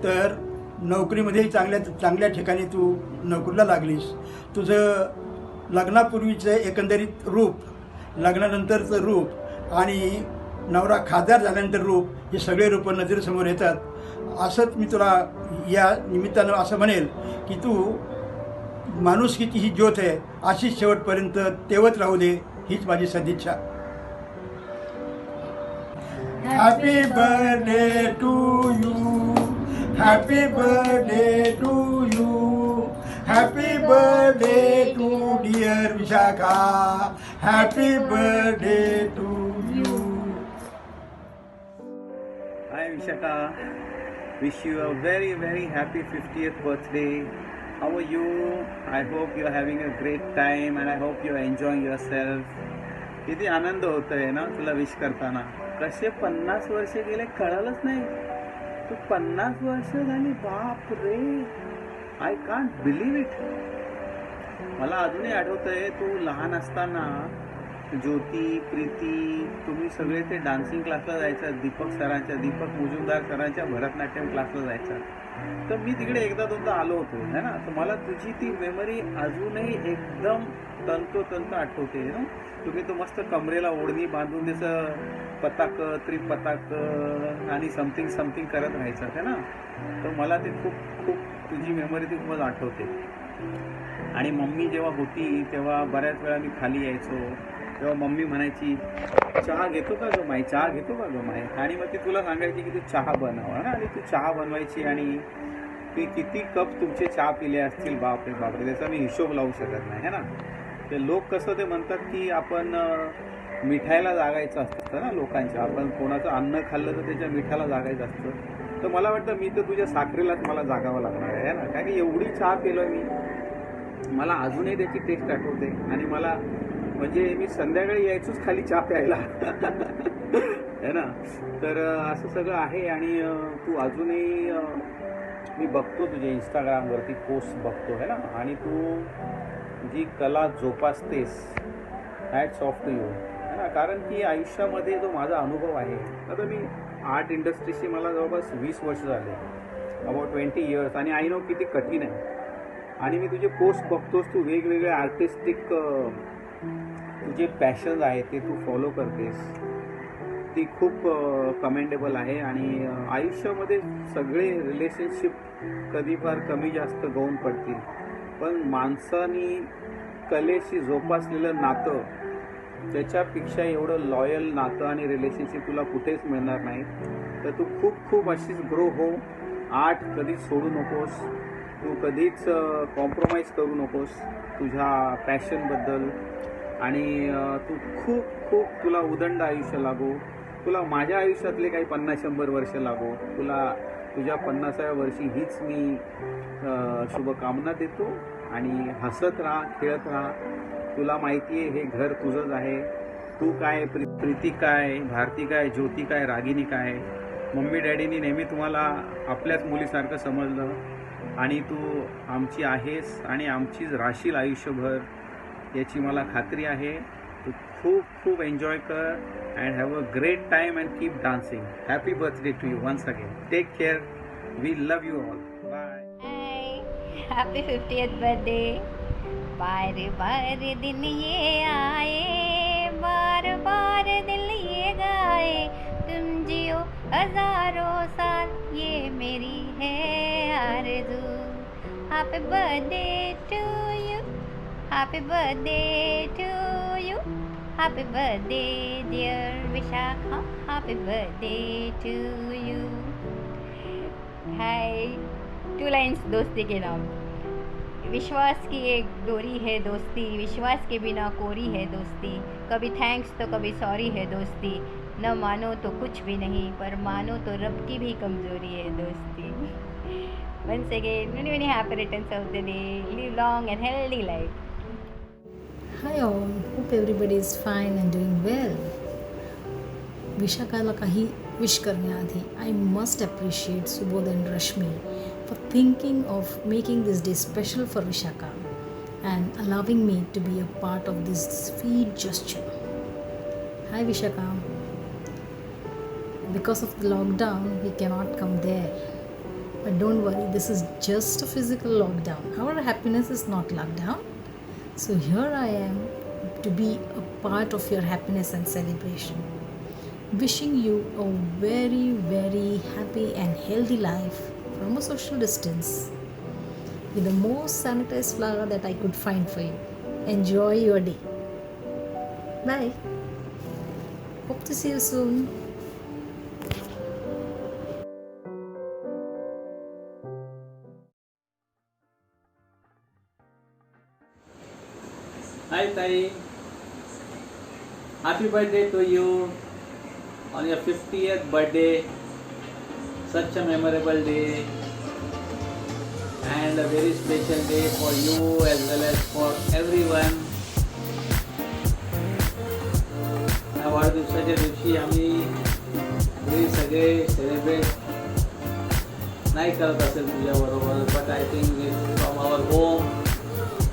तर नोकरीमध्येही चांगल्या ठिकाणी तू नोकरीला लागलीस. तुझं लग्नापूर्वीचं एकंदरीत रूप, लग्नानंतरचं रूप आणि नवरा खासदार झाल्यानंतर रूप, हे सगळे रूपं नजरेसमोर येतात. असंच मी तुला या निमित्तानं असं म्हणेल की तू माणुसकीची ही ज्योत आहे अशीच शेवटपर्यंत तेवत राहू दे, हीच माझी सदिच्छा. Happy birthday to you, happy birthday to you, happy birthday to dear Vishakha, happy birthday to you. Hi Vishaka, wish you a very very happy 50th birthday. how are you? I hope you are having a great time and I hope you are enjoying yourself. किती आनंद होतोय ना तुला विश करताना. कसे 50 वर्ष गेले कळालंच नाही. तू 50 वर्ष झाली, बाप रे, आय कांट बिलीव्ह इट. मला अजूनही आठवतंय तू लहान असताना ज्योती, प्रीती, तुम्ही सगळे ते डान्सिंग क्लासला जायचं, दीपक मुजुमदार सरांच्या भरतनाट्यम क्लासला जायचं. तर मी तिकडे एकदा दोनदा आलो होतो है ना. तर मला तुझी ती मेमरी अजूनही एकदम तंतोतंत आठवते ना. तुम्ही तो मस्त कमरेला ओढणी बांधून त्याचं पताक, त्रिपताक आणि समथिंग करत राहायचं है ना. तर मला ते खूप तुझी मेमरी ती खूपच आठवते. आणि मम्मी जेव्हा होती तेव्हा बऱ्याच वेळा मी खाली यायचो, तेव्हा मम्मी म्हणायची, चहा घेतो का गं माई, चहा घेतो का गं माई. आणि मग ती तुला सांगायची की तू चहा बनव ना. आणि तू चहा बनवायची आणि ती किती कप तुमचे चहा पिले असतील, बापरे बापरे, त्याचा मी हिशोब लावू शकत नाही है ना. ते लोक कसं ते म्हणतात की आपण मिठाईला जागायचं असतं ना लोकांच्या. आपण कोणाचं अन्न खाल्लं तर त्याच्या मिठाला जागायचं असतं. तर मला वाटतं मी तर तुझ्या साखरेलाच मला जागावं लागणार आहे ना. कारण की एवढी चहा पिलो मी, मला अजूनही त्याची टेस्ट आठवते. आणि मला म्हणजे मी संध्याकाळी यायचोच खाली चहा प्यायला है ना. तर असं सगळं आहे. आणि तू अजूनही मी बघतो तुझ्या इंस्टाग्रामवरती पोस्ट बघतो है ना. आणि तू जी कला जोपासतेस, हॅट्स ऑफ टू यू है ना. कारण की आयुष्यामध्ये जो माझा अनुभव आहे, आता मी आर्ट इंडस्ट्रीशी मला जवळपास 20 वर्ष झाले, अबाउट 20 years. आणि आय नो किती कठीण आहे. आणि मी तुझे पोस्ट बघतोस, तू वेगवेगळे आर्टिस्टिक तुझे पॅशन्स आहेत ते तू फॉलो करतेस, ती खूप कमेंडेबल आहे. आणि आयुष्यामध्ये सगळे रिलेशनशिप कधी फार कमी जास्त गौण पडतील, पण माणसानी कलेशी जोपासलेलं नातं, त्याच्यापेक्षा एवढं लॉयल नातं आणि रिलेशनशिप तुला कुठेच मिळणार नाही. तर तू खूप अशीच ग्रो हो. आर्ट कधीच सोडू नकोस, तू कधीच कॉम्प्रोमाइज करू नकोस तुझ्या पॅशनबद्दल. आणि तू खूप तुला उदंड आयुष्य लागो. तुला माझ्या आयुष्यातले काही 50-100 वर्ष लागो. तुला तुझ्या 50व्या वर्षी हीच मी शुभकामना देतो. आणि हसत राहा, खेळत राहा. तुला माहिती आहे हे घर तुझंच आहे. तू काय, प्रीती काय, भारती काय, ज्योती काय, रागिनी काय, मम्मी डॅडीनी नेहमी तुम्हाला आपल्याच मुलीसारखं समजलं. आणि तू आमची आहेस आणि आमचीच राशील आयुष्यभर, याची मला खात्री आहे. तू खूप एन्जॉय कर and have a great time and keep dancing. Happy birthday to you once again. Take care. We love you all. Bye. Happy 50th birthday. बार दिन ये आए, बार दिल ये गाए, तुम जियो हजारों साल, ये मेरी है आरज़ू. Happy birthday to you, happy birthday to you, happy birthday dear Vishakha, happy birthday to you. Hi. 2 lines दोस्ती के नाम. विश्वास की एक डोरी है दोस्ती, विश्वास के बिना कोरी है दोस्ती, कभी थैंक्स तो कभी सॉरी है दोस्ती, न मानो तो कुछ भी नहीं, पर मानो तो रब की भी कमज़ोरी है दोस्ती. Once again, many happy returns of the day. Live long and healthy life. Hi all, hope everybody is fine and doing well. विशाखाला काही विश करण्याआधी I must appreciate Subodh and Rashmi for thinking of making this day special for Vishaka and allowing me to be a part of this sweet gesture. Hi Vishaka. Because of the lockdown, we cannot come there. But don't worry, this is just a physical lockdown. Our happiness is not locked down. So here I am to be a part of your happiness and celebration. Wishing you a very, very happy and healthy life from a social distance with the most sanitized flower that I could find for you. Enjoy your day. Bye. Hope to see you soon. Hi Tai, happy birthday to you on your 50th birthday. Such a memorable day and a very special day for you as well as for everyone. या वाढदिवसाच्या दिवशी आम्ही घरी सगळे सेलिब्रेट नाही करत असेल तुझ्याबरोबर, but I think from our home,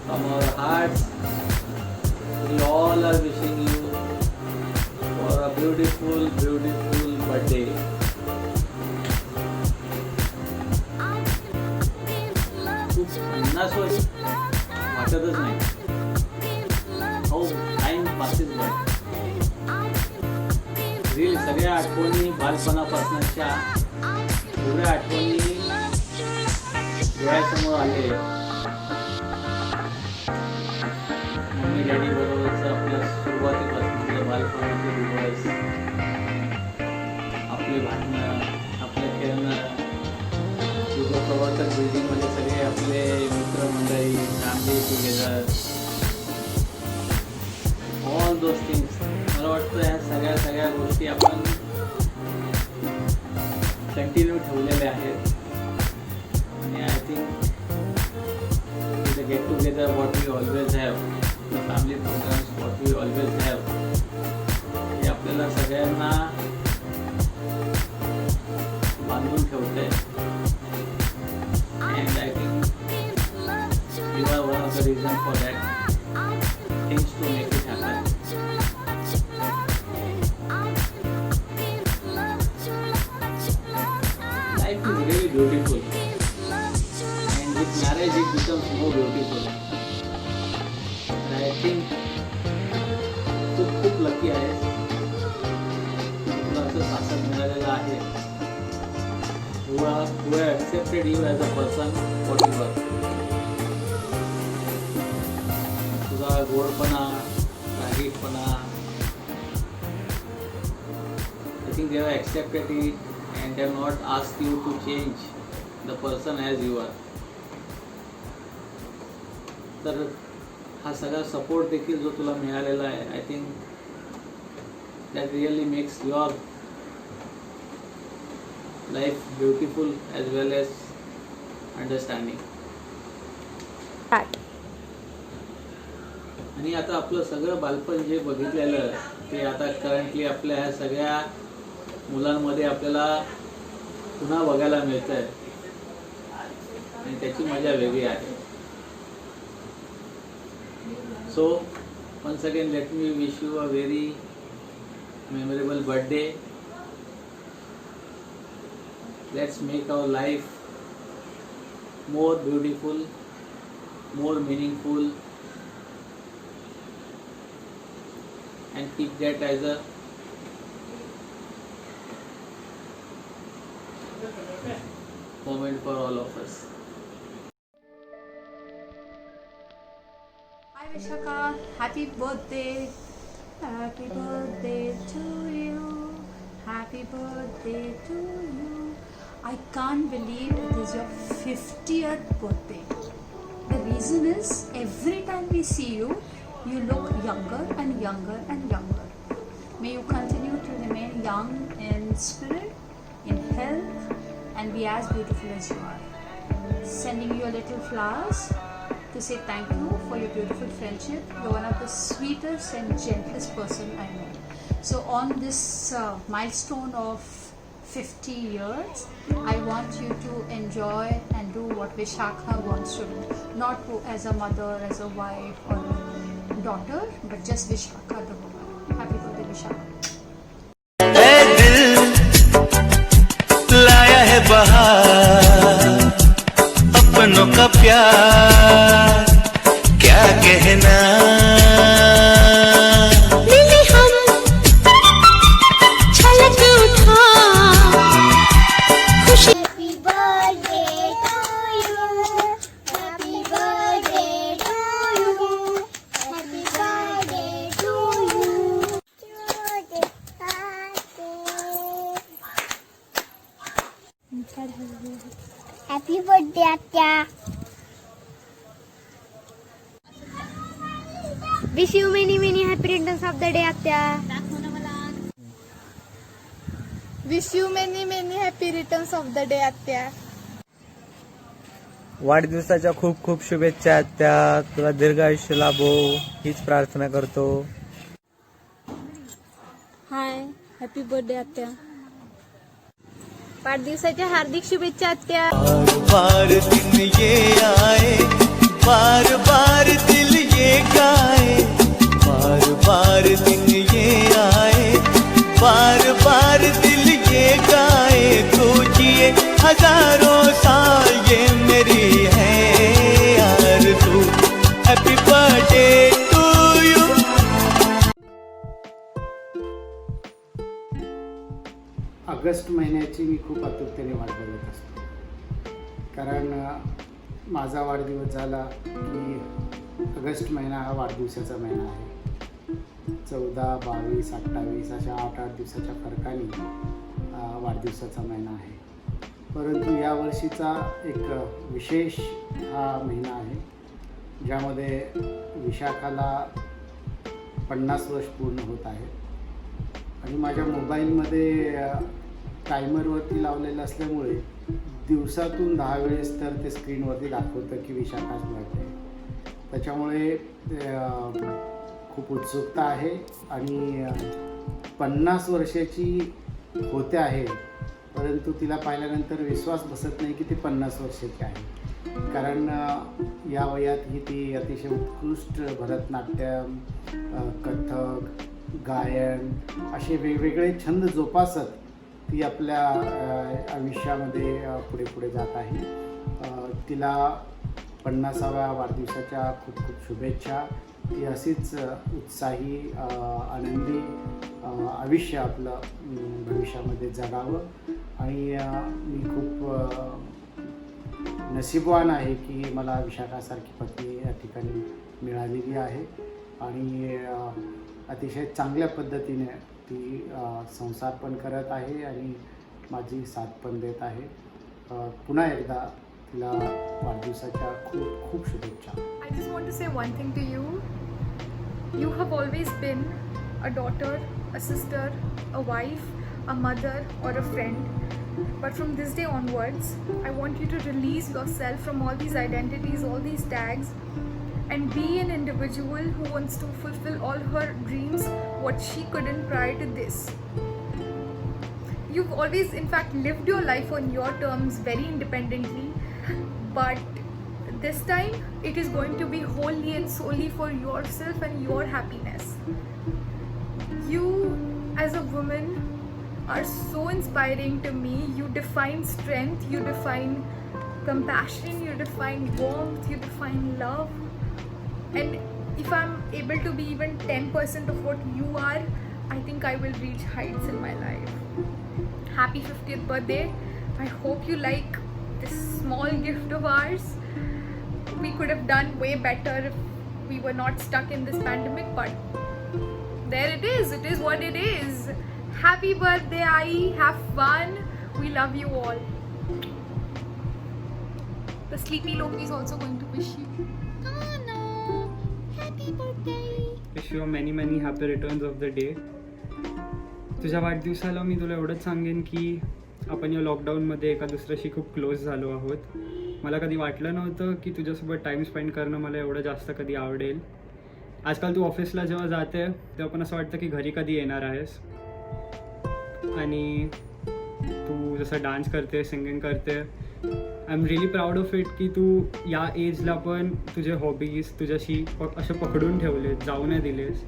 from our hearts, we all are wishing you for a beautiful beautiful birthday. खूप 50 वर्ष वाटतच नाही हो, टाइम पासेस बाय. रील सगळ्या आठवणी बालपणापासूनच्या एवढ्या आठवणी डोळ्यासमोर आले. मम्मी डॅडी बरोबरचं आपलं सुरुवातीपासून बालपणाचे दिवस, आपले भांडणं, आपलं खेळणं, युगप्रवर्तक बिल्डिंगमध्ये सगळे आपले मित्रमंडळी, family together, all those things. मला वाटतं ह्या सगळ्या गोष्टी आपण कंटिन्यू ठेवलेल्या आहेत. आणि I think the get together what we always have, the family programs what we always have, हे आपल्याला सगळ्यांना बांधून ठेवते. And I think you are one of the reason for that things to make it happen. Life is really beautiful, and with marriage it becomes more beautiful. And I think खूप लकी आहे तुला असं सासर मिळालेलं आहे who have accepted you as a person what you are. तुझा गोडपणा, रागीटपणा, I think they have accepted it and they have not asked you to change the person as you are. तर हा सगळा सपोर्ट देखील जो तुला मिळालेला आहे, I think that really makes your life beautiful as well as understanding. आणि आता आपलं सगळं बालपण जे बघितलेलं ते आता करंटली आपल्या ह्या सगळ्या मुलांमध्ये आपल्याला पुन्हा बघायला मिळत आहे आणि त्याची मजा वेगळी आहे. So once again let me wish you a very memorable birthday. Let's make our life more beautiful, more meaningful, and keep that as a moment for all of us. Hi Vishaka, happy birthday. Happy birthday to you. Happy birthday to you. I can't believe it is your 50th birthday. The reason is every time we see you, you look younger and younger and younger. May you continue to remain young in spirit, in health, and be as beautiful as you are. Sending you a little flowers to say thank you for your beautiful friendship. You're one of the sweetest and gentlest person I know. So on this milestone of 50 years, I want you to enjoy and do what Vishakha wants to do. Not as a mother, as a wife or a daughter, but just Vishakha the woman. Happy birthday Vishakha. लाया है बहार अपनों का प्यार, क्या कहना मिले हम छलक उठा खुशी. Happy birthday to you. Happy birthday to you. Happy birthday to you. Happy birthday आत्या. Wish you many happy returns of the day आत्या. Wish you many happy returns of the day आत्या. वाढदिवसाच्या खूप खूप शुभेच्छा आत्या. तुला दीर्घ आयुष्य लाभो हीच प्रार्थना करतो. हाय, हॅपी बर्थडे आत्या. वाढदिवसाच्या हार्दिक शुभेच्छा आत्या. बार दिन ये आए, बार बार दिल ये गाए, बार बार दिन ये आए, बार बार दिल ये गाए. तू जिए हजारों साल ये मेरी है आरज़ू. Happy birthday to you. August महिन्याची मी खूप आतुरतेने वाट बघत असतो, कारण माझा वाढदिवस झाला की ऑगस्ट महिना हा वाढदिवसाचा महिना आहे. 14, 22, 28 अशा 8-8 दिवसाच्या फरकाने वाढदिवसाचा महिना आहे. परंतु यावर्षीचा एक विशेष हा महिना आहे, ज्यामध्ये विशाखाला 50 वर्ष पूर्ण होत आहे. आणि माझ्या मोबाईलमध्ये टायमरवरती लावलेलं असल्यामुळे दिवसातून 10 वेळेस तर ते स्क्रीनवरती दाखवतं की विशाखाच बर्थडे. त्याच्यामुळे खूप उत्सुकता आहे आणि 50 वर्षाची होते आहे, परंतु तिला पाहिल्यानंतर विश्वास बसत नाही की ती 50 वर्षाची आहे. कारण या वयात ही ती अतिशय उत्कृष्ट भरतनाट्यम, कथक, गायन असे वेगवेगळे छंद जोपासत ती आपल्या आयुष्यामध्ये पुढे पुढे जात आहे. तिला 50व्या वाढदिवसाच्या खूप खूप शुभेच्छा. ती अशीच उत्साही, आनंदी आयुष्य आपलं भविष्यामध्ये जगावं. आणि मी खूप नशीबवान आहे की मला विशाखासारखी पत्नी या ठिकाणी मिळालेली आहे आणि अतिशय चांगल्या पद्धतीने ती संसार पण करत आहे आणि माझी साथ पण देत आहे. पुन्हा एकदा तिला वाढदिवसाच्या खूप खूप शुभेच्छा. I just want to say one thing to you. You have always been a daughter, a sister, a wife, a mother or a friend. But from this day onwards, I want you to release yourself from all these identities, all these tags, and be an individual who wants to fulfill all her dreams, what she couldn't prior to this. You've always, in fact, lived your life on your terms very independently, but this time it is going to be wholly and solely for yourself and your happiness. You, as a woman, are so inspiring to me. You define strength, you define compassion, you define warmth, you define love. And if I'm able to be even 10% of what you are, I think I will reach heights in my life. Happy 50th birthday. I hope you like this small gift of ours. We could have done way better if we were not stuck in this pandemic, but there it is. It is what it is. Happy birthday, Ai. Have fun. We love you all. The sleepy Loki is also going to wish you. Happy birthday. Wish you many many happy returns of the day. तुझ्या वाढदिवसाला मी तुला एवढंच सांगेन की आपण या लॉकडाऊनमध्ये एका दुसऱ्याशी खूप क्लोज झालो आहोत. मला कधी वाटलं नव्हतं की तुझ्यासोबत टाईम स्पेंड करणं मला एवढं जास्त कधी आवडेल. आजकाल तू ऑफिसला जेव्हा जाते तेव्हा पण असं वाटतं की घरी कधी येणार आहेस. आणि तू जसं डान्स करते, सिंगिंग करते, I am really proud of it की तू या एजला पण तुझे हॉबीज तुझ्याशी असे पकडून ठेवले, जाऊ नाही the less.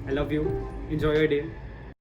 I love you. Enjoy your day.